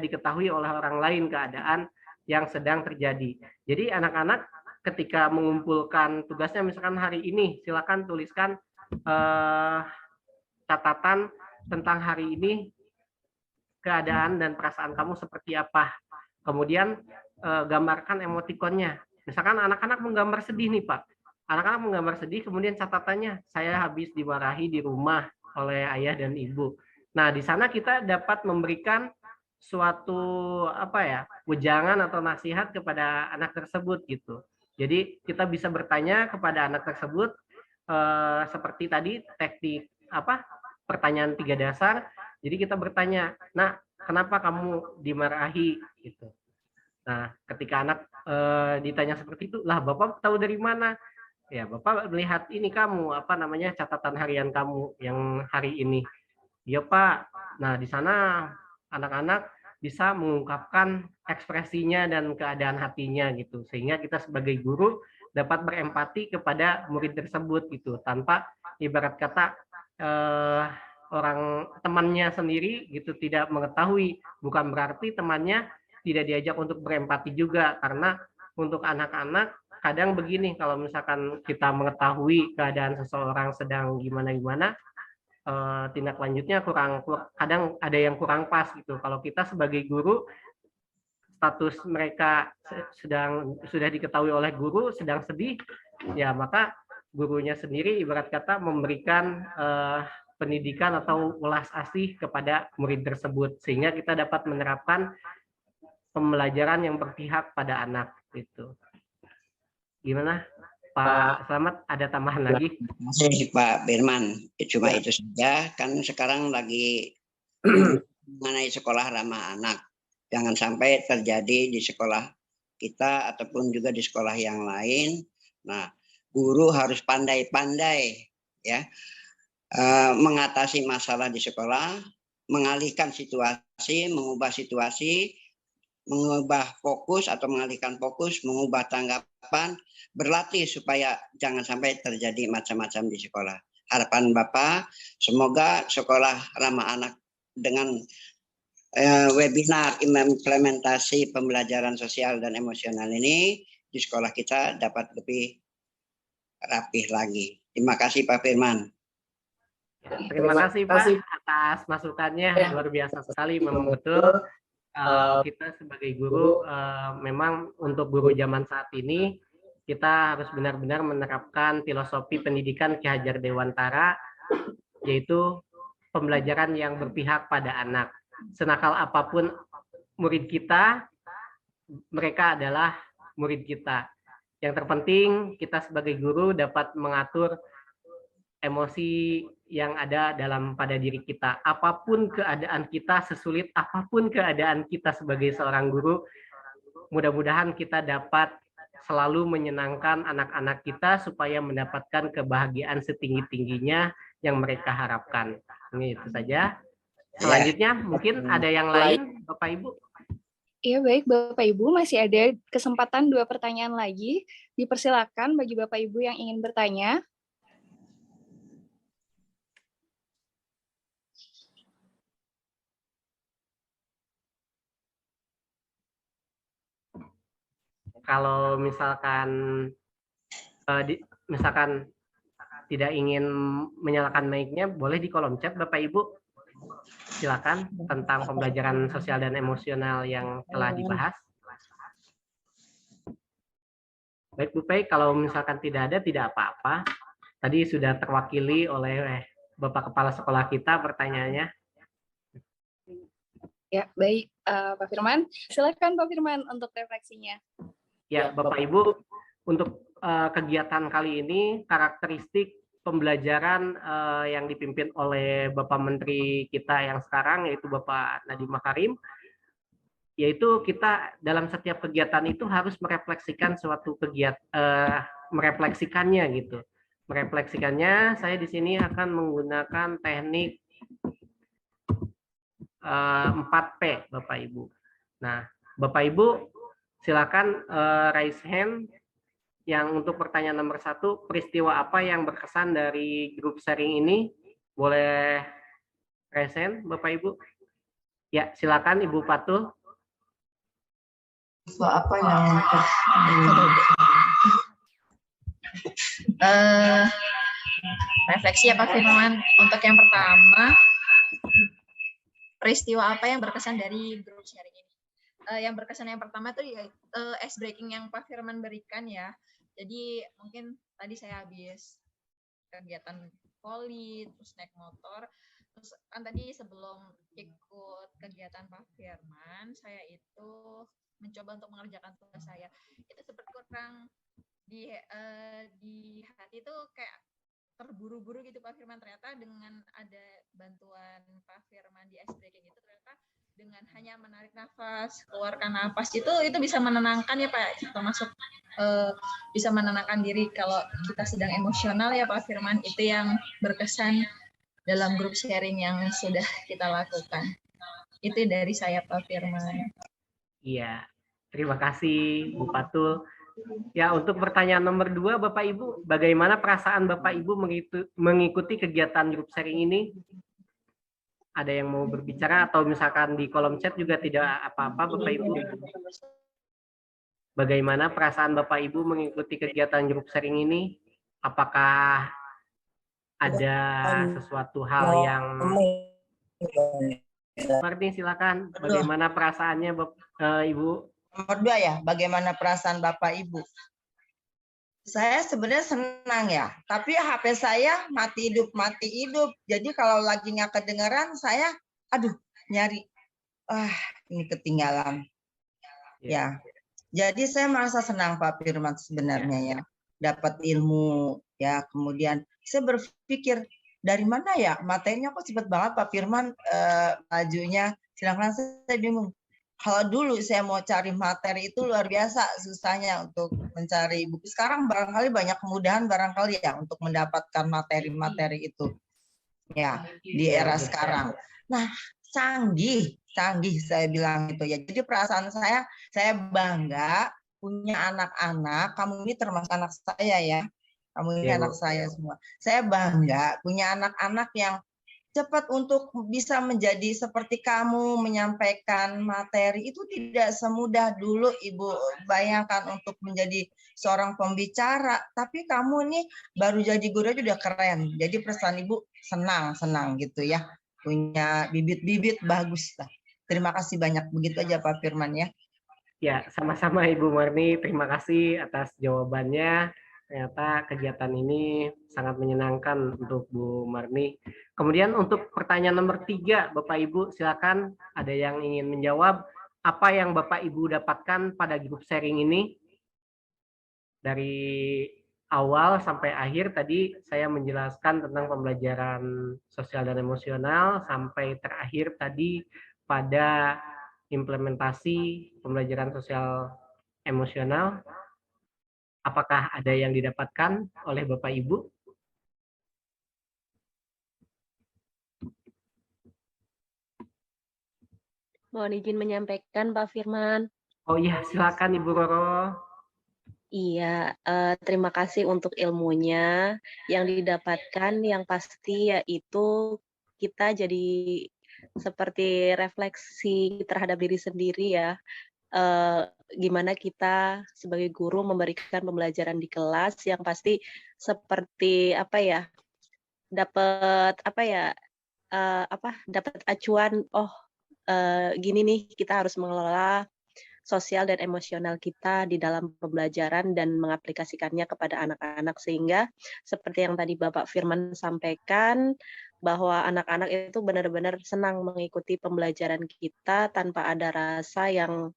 diketahui oleh orang lain keadaan yang sedang terjadi. Jadi anak-anak ketika mengumpulkan tugasnya, misalkan hari ini silakan tuliskan catatan tentang hari ini, keadaan dan perasaan kamu seperti apa. Kemudian gambarkan emotikonnya. Misalkan anak-anak menggambar sedih nih Pak. Anak-anak menggambar sedih, kemudian catatannya, saya habis dimarahi di rumah oleh ayah dan ibu. Nah, di sana kita dapat memberikan suatu wejangan atau nasihat kepada anak tersebut gitu. Jadi kita bisa bertanya kepada anak tersebut seperti tadi teknik pertanyaan 3 dasar. Jadi kita bertanya, nah kenapa kamu dimarahi gitu. Nah, ketika anak ditanya seperti itu, lah Bapak tahu dari mana? Ya, Bapak melihat ini kamu, catatan harian kamu yang hari ini. Ya Pak. Nah, di sana anak-anak bisa mengungkapkan ekspresinya dan keadaan hatinya gitu. Sehingga kita sebagai guru dapat berempati kepada murid tersebut gitu. Tanpa ibarat kata orang temannya sendiri gitu tidak mengetahui. Bukan berarti temannya tidak diajak untuk berempati juga. Karena untuk anak-anak kadang begini, kalau misalkan kita mengetahui keadaan seseorang sedang gimana-gimana, tindak lanjutnya kadang ada yang kurang pas gitu. Kalau kita sebagai guru, status mereka sudah diketahui oleh guru sedang sedih, ya maka gurunya sendiri ibarat kata memberikan pendidikan atau ulas asih kepada murid tersebut, sehingga kita dapat menerapkan pembelajaran yang berpihak pada anak itu. Gimana Pak Slamet, ada tambahan lagi? Terima kasih Pak Firman. Cuma itu saja, kan sekarang lagi mengenai sekolah ramah anak. Jangan sampai terjadi di sekolah kita ataupun juga di sekolah yang lain. Nah, guru harus pandai-pandai ya mengatasi masalah di sekolah, mengalihkan situasi, mengubah situasi, mengubah fokus atau mengalihkan fokus, mengubah tanggapan, berlatih supaya jangan sampai terjadi macam-macam di sekolah. Harapan Bapak, semoga sekolah ramah anak dengan webinar implementasi pembelajaran sosial dan emosional ini di sekolah kita dapat lebih rapih lagi. Terima kasih Pak Firman. Terima kasih Pak atas masukannya, luar biasa sekali. Memang betul kita sebagai guru, memang untuk guru zaman saat ini kita harus benar-benar menerapkan filosofi pendidikan Ki Hajar Dewantara, yaitu pembelajaran yang berpihak pada anak. Senakal apapun murid kita, mereka adalah murid kita. Yang terpenting kita sebagai guru dapat mengatur emosi yang ada pada diri kita. Apapun keadaan kita, sesulit apapun keadaan kita sebagai seorang guru, mudah-mudahan kita dapat selalu menyenangkan anak-anak kita supaya mendapatkan kebahagiaan setinggi-tingginya yang mereka harapkan. Ini itu saja. Selanjutnya mungkin ada yang lain, Bapak Ibu. Iya, baik Bapak Ibu, masih ada kesempatan 2 pertanyaan lagi. Dipersilakan bagi Bapak Ibu yang ingin bertanya. Kalau misalkan misalkan tidak ingin menyalakan mic-nya, boleh di kolom chat Bapak Ibu. Silakan tentang pembelajaran sosial dan emosional yang telah dibahas. Baik Bu Pei, kalau misalkan tidak ada, tidak apa-apa. Tadi sudah terwakili oleh Bapak Kepala Sekolah kita pertanyaannya. Ya, baik Pak Firman. Silakan Pak Firman untuk refleksinya. Ya, Bapak Ibu, untuk kegiatan kali ini karakteristik pembelajaran yang dipimpin oleh Bapak Menteri kita yang sekarang, yaitu Bapak Nadiem Makarim, yaitu kita dalam setiap kegiatan itu harus merefleksikan suatu kegiatan, merefleksikannya gitu. Merefleksikannya, saya di sini akan menggunakan teknik 4P, Bapak Ibu. Nah, Bapak Ibu, silakan raise hand. Yang untuk pertanyaan nomor 1, peristiwa apa yang berkesan dari grup sharing ini? Boleh raise hand, Bapak Ibu? Ya, silakan Ibu Patul. Peristiwa apa yang refleksi ya Pak Firman. Untuk yang pertama, peristiwa apa yang berkesan dari grup sharing ini? Yang berkesan yang pertama tuh ya ice breaking yang Pak Firman berikan ya. Jadi mungkin tadi saya habis kegiatan voli, terus naik motor, terus kan tadi sebelum ikut kegiatan Pak Firman, saya itu mencoba untuk mengerjakan tugas saya. Itu seperti kurang di hati itu kayak terburu-buru gitu Pak Firman. Ternyata dengan ada bantuan Pak Firman di ice breaking itu ternyata dengan hanya menarik nafas, keluarkan nafas itu bisa menenangkan ya Pak, termasuk bisa menenangkan diri kalau kita sedang emosional ya Pak Firman. Itu yang berkesan dalam grup sharing yang sudah kita lakukan. Itu dari saya Pak Firman. Iya, terima kasih Bu Patul. Ya, untuk pertanyaan nomor 2, Bapak Ibu, bagaimana perasaan Bapak Ibu mengikuti kegiatan grup sharing ini? Ada yang mau berbicara atau misalkan di kolom chat juga tidak apa-apa Bapak Ibu. Bagaimana perasaan Bapak Ibu mengikuti kegiatan grup sharing ini? Apakah ada sesuatu hal yang... Martin, silakan. Bagaimana perasaannya Ibu? Nomor 2 ya, bagaimana perasaan Bapak Ibu? Saya sebenarnya senang ya, tapi HP saya mati hidup. Jadi kalau lagi nggak kedengaran, saya nyari, ini ketinggalan. Ya, jadi saya merasa senang Pak Firman sebenarnya ya, dapat ilmu ya. Kemudian saya berpikir dari mana ya materinya kok cepet banget Pak Firman majunya. Sedangkan saya bingung. Kalau dulu saya mau cari materi itu luar biasa susahnya untuk mencari buku. Sekarang barangkali banyak kemudahan barangkali ya untuk mendapatkan materi-materi itu. Ya, di era sekarang. Nah, canggih saya bilang itu ya. Jadi perasaan saya bangga punya anak-anak. Kamu ini termasuk anak saya ya. Kamu ini anak saya semua. Saya bangga punya anak-anak yang cepat untuk bisa menjadi seperti kamu, menyampaikan materi itu tidak semudah dulu Ibu bayangkan untuk menjadi seorang pembicara, tapi kamu nih baru jadi guru aja udah keren. Jadi perasaan Ibu senang gitu ya, punya bibit-bibit bagus lah. Terima kasih banyak, begitu aja Pak Firman ya. Ya, sama-sama Ibu Marni, terima kasih atas jawabannya. Ternyata kegiatan ini sangat menyenangkan untuk Bu Marni. Kemudian untuk pertanyaan nomor 3, Bapak Ibu silakan, ada yang ingin menjawab. apa yang Bapak Ibu dapatkan pada grup sharing ini. Dari awal sampai akhir tadi saya menjelaskan tentang pembelajaran sosial dan emosional, sampai terakhir tadi pada implementasi pembelajaran sosial emosional. Apakah ada yang didapatkan oleh Bapak Ibu? Mohon izin menyampaikan, Pak Firman. Oh iya, silakan Ibu Roro. Iya, terima kasih untuk ilmunya. Yang didapatkan yang pasti yaitu kita jadi seperti refleksi terhadap diri sendiri ya. Gimana kita sebagai guru memberikan pembelajaran di kelas yang pasti seperti apa ya, dapat apa ya, dapat acuan, oh gini nih kita harus mengelola sosial dan emosional kita di dalam pembelajaran dan mengaplikasikannya kepada anak-anak, sehingga seperti yang tadi Bapak Firman sampaikan bahwa anak-anak itu benar-benar senang mengikuti pembelajaran kita tanpa ada rasa yang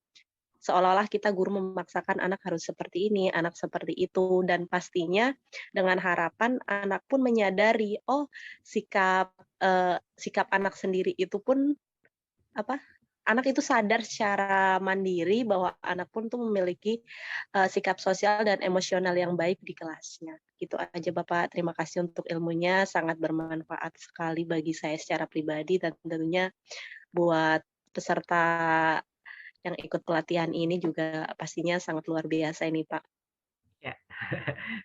seolah-olah kita guru memaksakan anak harus seperti ini, anak seperti itu, dan pastinya dengan harapan anak pun menyadari, oh sikap anak sendiri itu pun anak itu sadar secara mandiri bahwa anak pun tuh memiliki sikap sosial dan emosional yang baik di kelasnya. Gitu aja Bapak, terima kasih untuk ilmunya, sangat bermanfaat sekali bagi saya secara pribadi dan tentunya buat peserta yang ikut pelatihan ini juga pastinya sangat luar biasa ini Pak. Ya,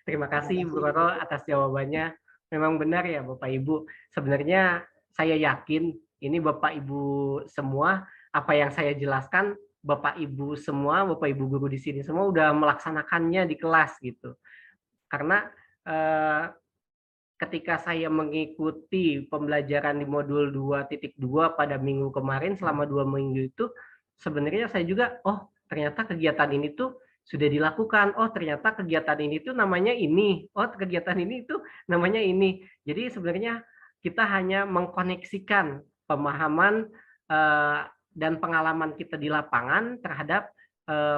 terima kasih Bu Roro atas jawabannya. Memang benar ya Bapak Ibu. Sebenarnya saya yakin ini Bapak Ibu semua, apa yang saya jelaskan, Bapak Ibu semua, Bapak Ibu guru di sini semua udah melaksanakannya di kelas gitu. Karena ketika saya mengikuti pembelajaran di modul 2.2 pada minggu kemarin, selama 2 minggu itu, sebenarnya saya juga, oh ternyata kegiatan ini tuh sudah dilakukan, oh ternyata kegiatan ini tuh namanya ini, oh kegiatan ini tuh namanya ini. Jadi sebenarnya kita hanya mengkoneksikan pemahaman dan pengalaman kita di lapangan terhadap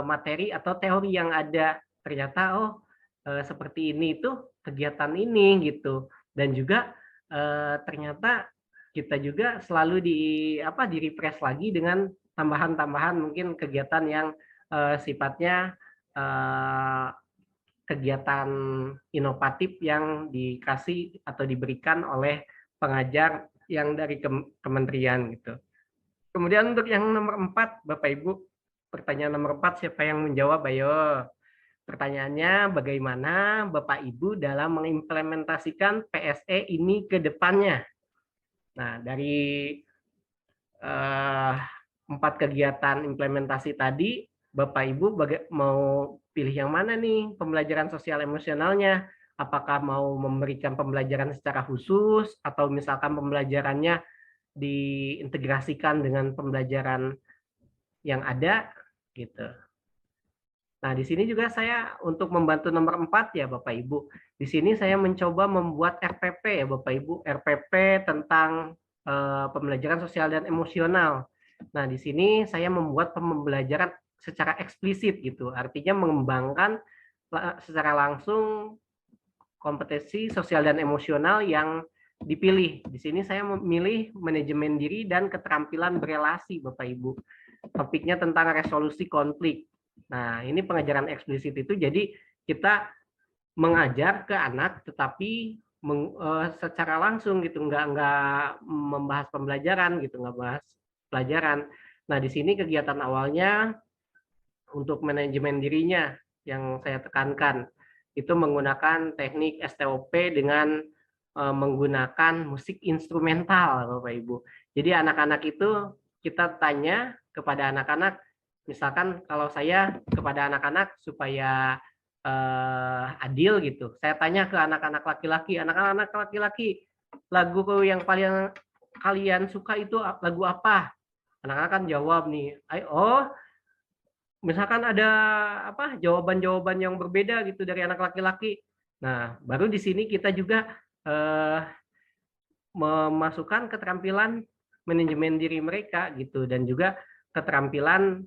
materi atau teori yang ada. Ternyata oh seperti ini tuh kegiatan ini gitu. Dan juga ternyata kita juga selalu di refresh lagi dengan tambahan-tambahan mungkin kegiatan yang sifatnya kegiatan inovatif yang dikasih atau diberikan oleh pengajar yang dari kementerian gitu. Kemudian untuk yang nomor 4, Bapak Ibu, pertanyaan nomor 4 siapa yang menjawab? Ayo. Pertanyaannya, bagaimana Bapak Ibu dalam mengimplementasikan PSE ini ke depannya? Nah, dari 4 kegiatan implementasi tadi, Bapak Ibu mau pilih yang mana nih pembelajaran sosial emosionalnya? Apakah mau memberikan pembelajaran secara khusus atau misalkan pembelajarannya diintegrasikan dengan pembelajaran yang ada gitu. Nah, di sini juga saya untuk membantu nomor 4 ya Bapak Ibu. Di sini saya mencoba membuat RPP ya Bapak Ibu, RPP tentang pembelajaran sosial dan emosional. Nah, di sini saya membuat pembelajaran secara eksplisit gitu. Artinya mengembangkan secara langsung kompetensi sosial dan emosional yang dipilih. Di sini saya memilih manajemen diri dan keterampilan berelasi Bapak Ibu. Topiknya tentang resolusi konflik. Nah, ini pengajaran eksplisit itu jadi kita mengajar ke anak tetapi secara langsung gitu, nggak membahas pembelajaran gitu, nggak bahas pelajaran. Nah, di sini kegiatan awalnya untuk manajemen dirinya yang saya tekankan itu menggunakan teknik STOP dengan menggunakan musik instrumental Bapak Ibu. Jadi anak-anak itu kita tanya kepada anak-anak, misalkan kalau saya kepada anak-anak supaya adil gitu, saya tanya ke anak-anak laki-laki, anak-anak laki-laki lagu yang paling kalian suka itu lagu apa? Anak-anak kan jawab nih, oh misalkan ada jawaban-jawaban yang berbeda gitu dari anak laki-laki. Nah, baru di sini kita juga memasukkan keterampilan manajemen diri mereka gitu, dan juga keterampilan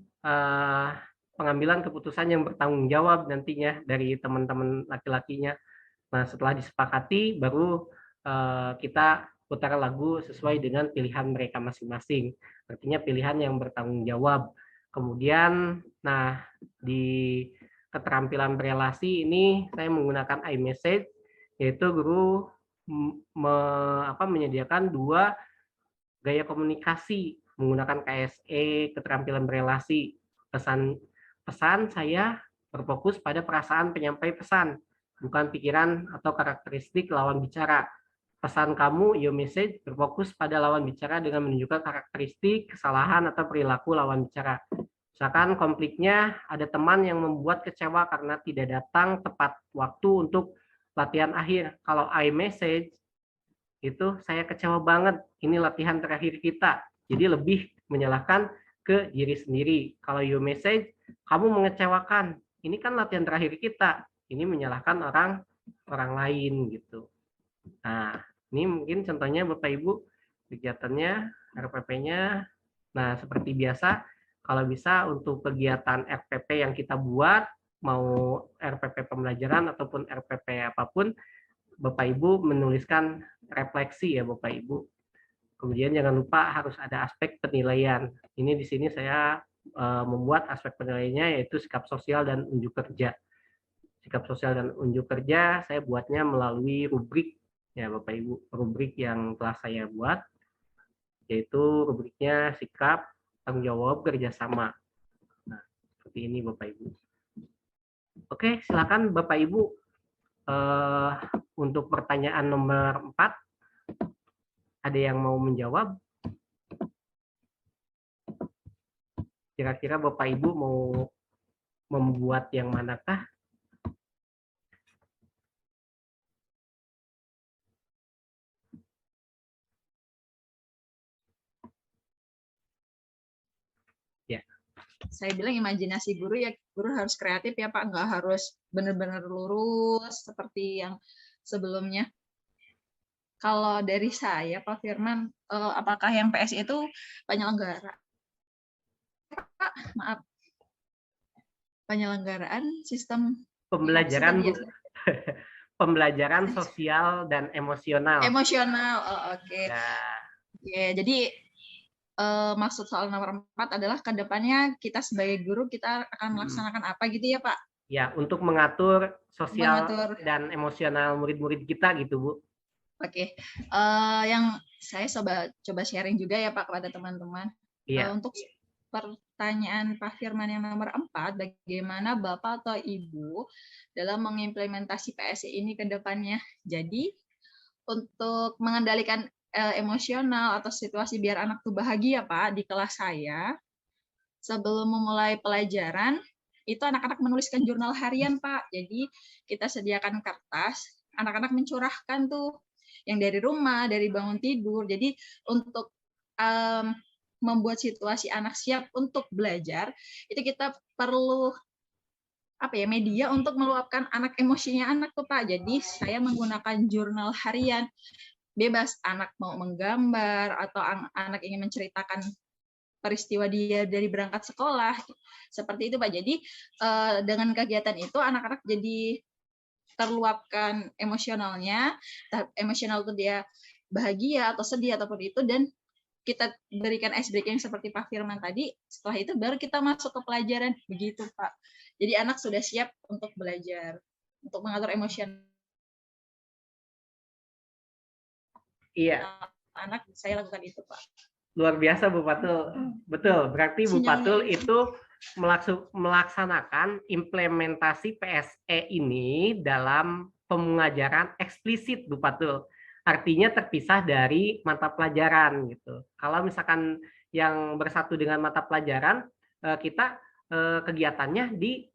pengambilan keputusan yang bertanggung jawab nantinya dari teman-teman laki-lakinya. Nah, setelah disepakati, baru kita putar lagu sesuai dengan pilihan mereka masing-masing. Artinya pilihan yang bertanggung jawab. Kemudian, nah di keterampilan berelasi ini saya menggunakan iMessage, yaitu guru menyediakan 2 gaya komunikasi menggunakan KSE, keterampilan berelasi. Pesan saya berfokus pada perasaan penyampai pesan, bukan pikiran atau karakteristik lawan bicara. Pesan kamu, your message, berfokus pada lawan bicara dengan menunjukkan karakteristik, kesalahan, atau perilaku lawan bicara. Misalkan konfliknya ada teman yang membuat kecewa karena tidak datang tepat waktu untuk latihan akhir. Kalau iMessage, itu saya kecewa banget, ini latihan terakhir kita. Jadi lebih menyalahkan ke diri sendiri. Kalau your message, kamu mengecewakan, ini kan latihan terakhir kita, ini menyalahkan orang lain gitu. Nah, ini mungkin contohnya Bapak Ibu kegiatannya, RPP-nya. Nah, seperti biasa, kalau bisa untuk kegiatan RPP yang kita buat, mau RPP pembelajaran ataupun RPP apapun, Bapak Ibu menuliskan refleksi ya Bapak Ibu. Kemudian jangan lupa harus ada aspek penilaian. Ini di sini saya membuat aspek penilaiannya yaitu sikap sosial dan unjuk kerja. Sikap sosial dan unjuk kerja saya buatnya melalui rubrik ya Bapak Ibu. Rubrik yang telah saya buat yaitu rubriknya sikap, tanggung jawab, kerjasama. Nah, seperti ini Bapak Ibu. Oke, silakan Bapak Ibu untuk pertanyaan nomor 4. Ada yang mau menjawab? Kira-kira Bapak Ibu mau membuat yang manakah? Ya. Saya bilang imajinasi guru ya, guru harus kreatif ya Pak, nggak harus benar-benar lurus seperti yang sebelumnya. Kalau dari saya, Pak Firman, apakah yang PSI itu penyelenggara? Pak, maaf. Penyelenggaraan sistem pembelajaran, Bu. Pembelajaran sosial dan emosional. Emosional, oh, oke. Ya. Oke, jadi maksud soal nomor 4 adalah ke depannya kita sebagai guru kita akan melaksanakan apa gitu ya Pak? Ya, untuk mengatur sosial dan emosional murid-murid kita gitu Bu. Oke, yang saya coba sharing juga ya Pak kepada teman-teman. Iya. Untuk pertanyaan Pak Firman yang nomor 4, bagaimana Bapak atau Ibu dalam mengimplementasi PSI ini ke depannya? Jadi, untuk mengendalikan emosional atau situasi biar anak tuh bahagia Pak, di kelas saya, sebelum memulai pelajaran, itu anak-anak menuliskan jurnal harian Pak. Jadi, kita sediakan kertas, anak-anak mencurahkan tuh, yang dari rumah, dari bangun tidur. Jadi untuk membuat situasi anak siap untuk belajar, itu kita perlu media untuk meluapkan anak emosinya anak tuh Pak. Jadi saya menggunakan jurnal harian, bebas anak mau menggambar atau anak ingin menceritakan peristiwa dia dari berangkat sekolah, seperti itu Pak. Jadi dengan kegiatan itu anak-anak jadi terluapkan emosionalnya, emosional itu dia bahagia atau sedih ataupun itu, dan kita berikan ice breaking seperti Pak Firman tadi. Setelah itu baru kita masuk ke pelajaran, begitu Pak. Jadi anak sudah siap untuk belajar, untuk mengatur emosional. Iya. Anak saya lakukan itu Pak. Luar biasa Bu Patul. Betul, berarti Bu Patul itu melaksanakan implementasi PSE ini dalam pengajaran eksplisit Bu Patul. Artinya terpisah dari mata pelajaran gitu. Kalau misalkan yang bersatu dengan mata pelajaran, kita kegiatannya di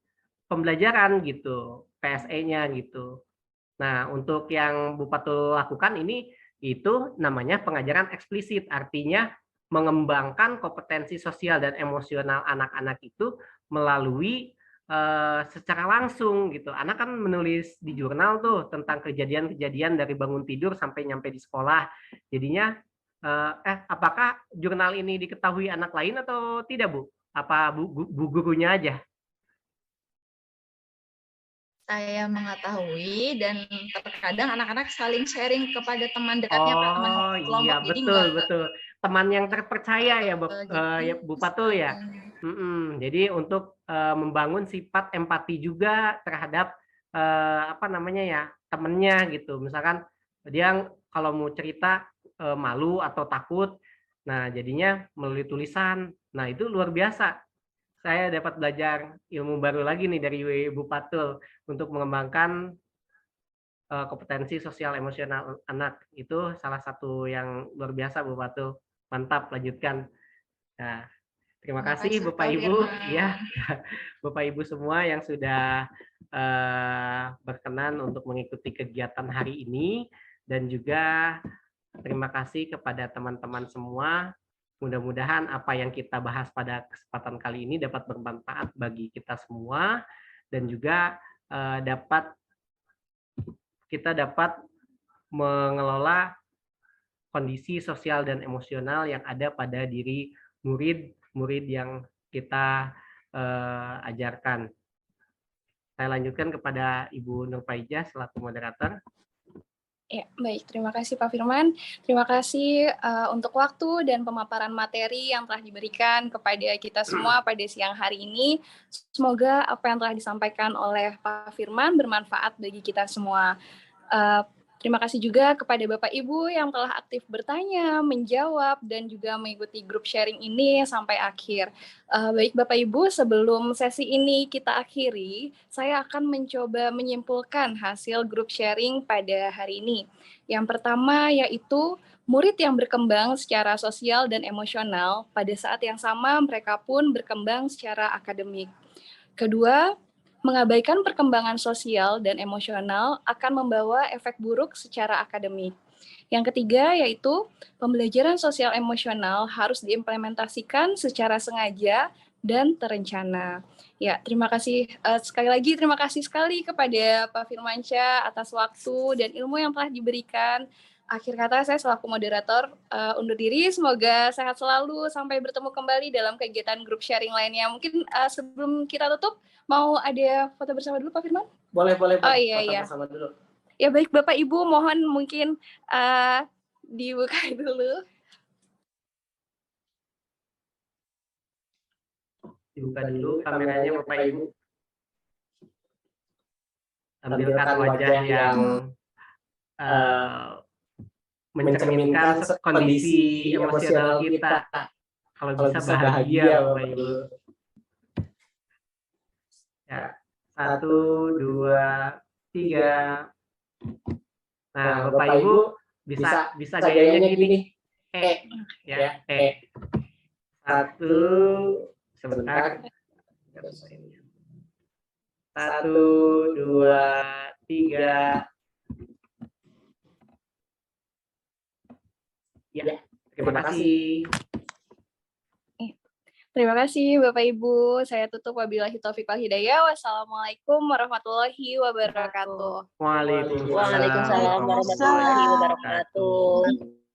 pembelajaran gitu, PSE-nya gitu. Nah, untuk yang Bu Patul lakukan ini itu namanya pengajaran eksplisit, artinya mengembangkan kompetensi sosial dan emosional anak-anak itu melalui secara langsung gitu. Anak kan menulis di jurnal tuh tentang kejadian-kejadian dari bangun tidur sampai nyampe di sekolah. Jadinya apakah jurnal ini diketahui anak lain atau tidak, Bu? Apa Bu gurunya aja? Saya mengetahui dan terkadang anak-anak saling sharing kepada teman dekatnya, Pak, teman Oh kelompok. iya, Jadi betul, enggak betul. Teman yang terpercaya ya, ya, Bu Patul ya. Jadi untuk membangun sifat empati juga terhadap apa namanya ya, temennya gitu. Misalkan dia kalau mau cerita malu atau takut, nah jadinya melalui tulisan. Nah itu luar biasa. Saya dapat belajar ilmu baru lagi nih dari Bu Patul untuk mengembangkan kompetensi sosial emosional anak. Itu salah satu yang luar biasa, Bu Patul. Mantap, lanjutkan. Nah, terima kasih Bapak Ibu, ya, Bapak Ibu semua yang sudah berkenan untuk mengikuti kegiatan hari ini, dan juga terima kasih kepada teman-teman semua. Mudah-mudahan apa yang kita bahas pada kesempatan kali ini dapat bermanfaat bagi kita semua, dan juga kita dapat mengelola kondisi sosial dan emosional yang ada pada diri murid yang kita ajarkan. Saya lanjutkan kepada Ibu Nurpaijah selaku moderator. Ya, baik. Terima kasih Pak Firman. Terima kasih untuk waktu dan pemaparan materi yang telah diberikan kepada kita semua pada siang hari ini. Semoga apa yang telah disampaikan oleh Pak Firman bermanfaat bagi kita semua. Terima kasih juga kepada Bapak Ibu yang telah aktif bertanya, menjawab, dan juga mengikuti grup sharing ini sampai akhir. Baik Bapak Ibu, sebelum sesi ini kita akhiri, saya akan mencoba menyimpulkan hasil grup sharing pada hari ini. Yang pertama yaitu murid yang berkembang secara sosial dan emosional, pada saat yang sama mereka pun berkembang secara akademik. Kedua, mengabaikan perkembangan sosial dan emosional akan membawa efek buruk secara akademik. Yang ketiga yaitu pembelajaran sosial emosional harus diimplementasikan secara sengaja dan terencana. Ya, terima kasih sekali lagi, terima kasih sekali kepada Pak Firmansyah atas waktu dan ilmu yang telah diberikan. Akhir kata saya selaku moderator undur diri, semoga sehat selalu, sampai bertemu kembali dalam kegiatan grup sharing lainnya. Mungkin sebelum kita tutup, mau ada foto bersama dulu Pak Firman? Boleh. Oh iya, foto iya. bersama dulu. Ya baik Bapak Ibu, mohon mungkin dibuka dulu. Dibuka dulu kameranya Bapak Ibu. Tampilkan wajah yang mencerminkan kondisi emosional kita. Kalau bisa bahagia Bapak Ibu. Ya, 1, 2, 3. Nah, Bapak Ibu bisa gayanya gini. Ya, 1, sebentar. 1, 2, 3. Ya, terima kasih. Terima kasih Bapak Ibu. Saya tutup wabillahi taufiq wal hidayah. Wassalamualaikum warahmatullahi wabarakatuh. Waalaikumsalam warahmatullahi wabarakatuh.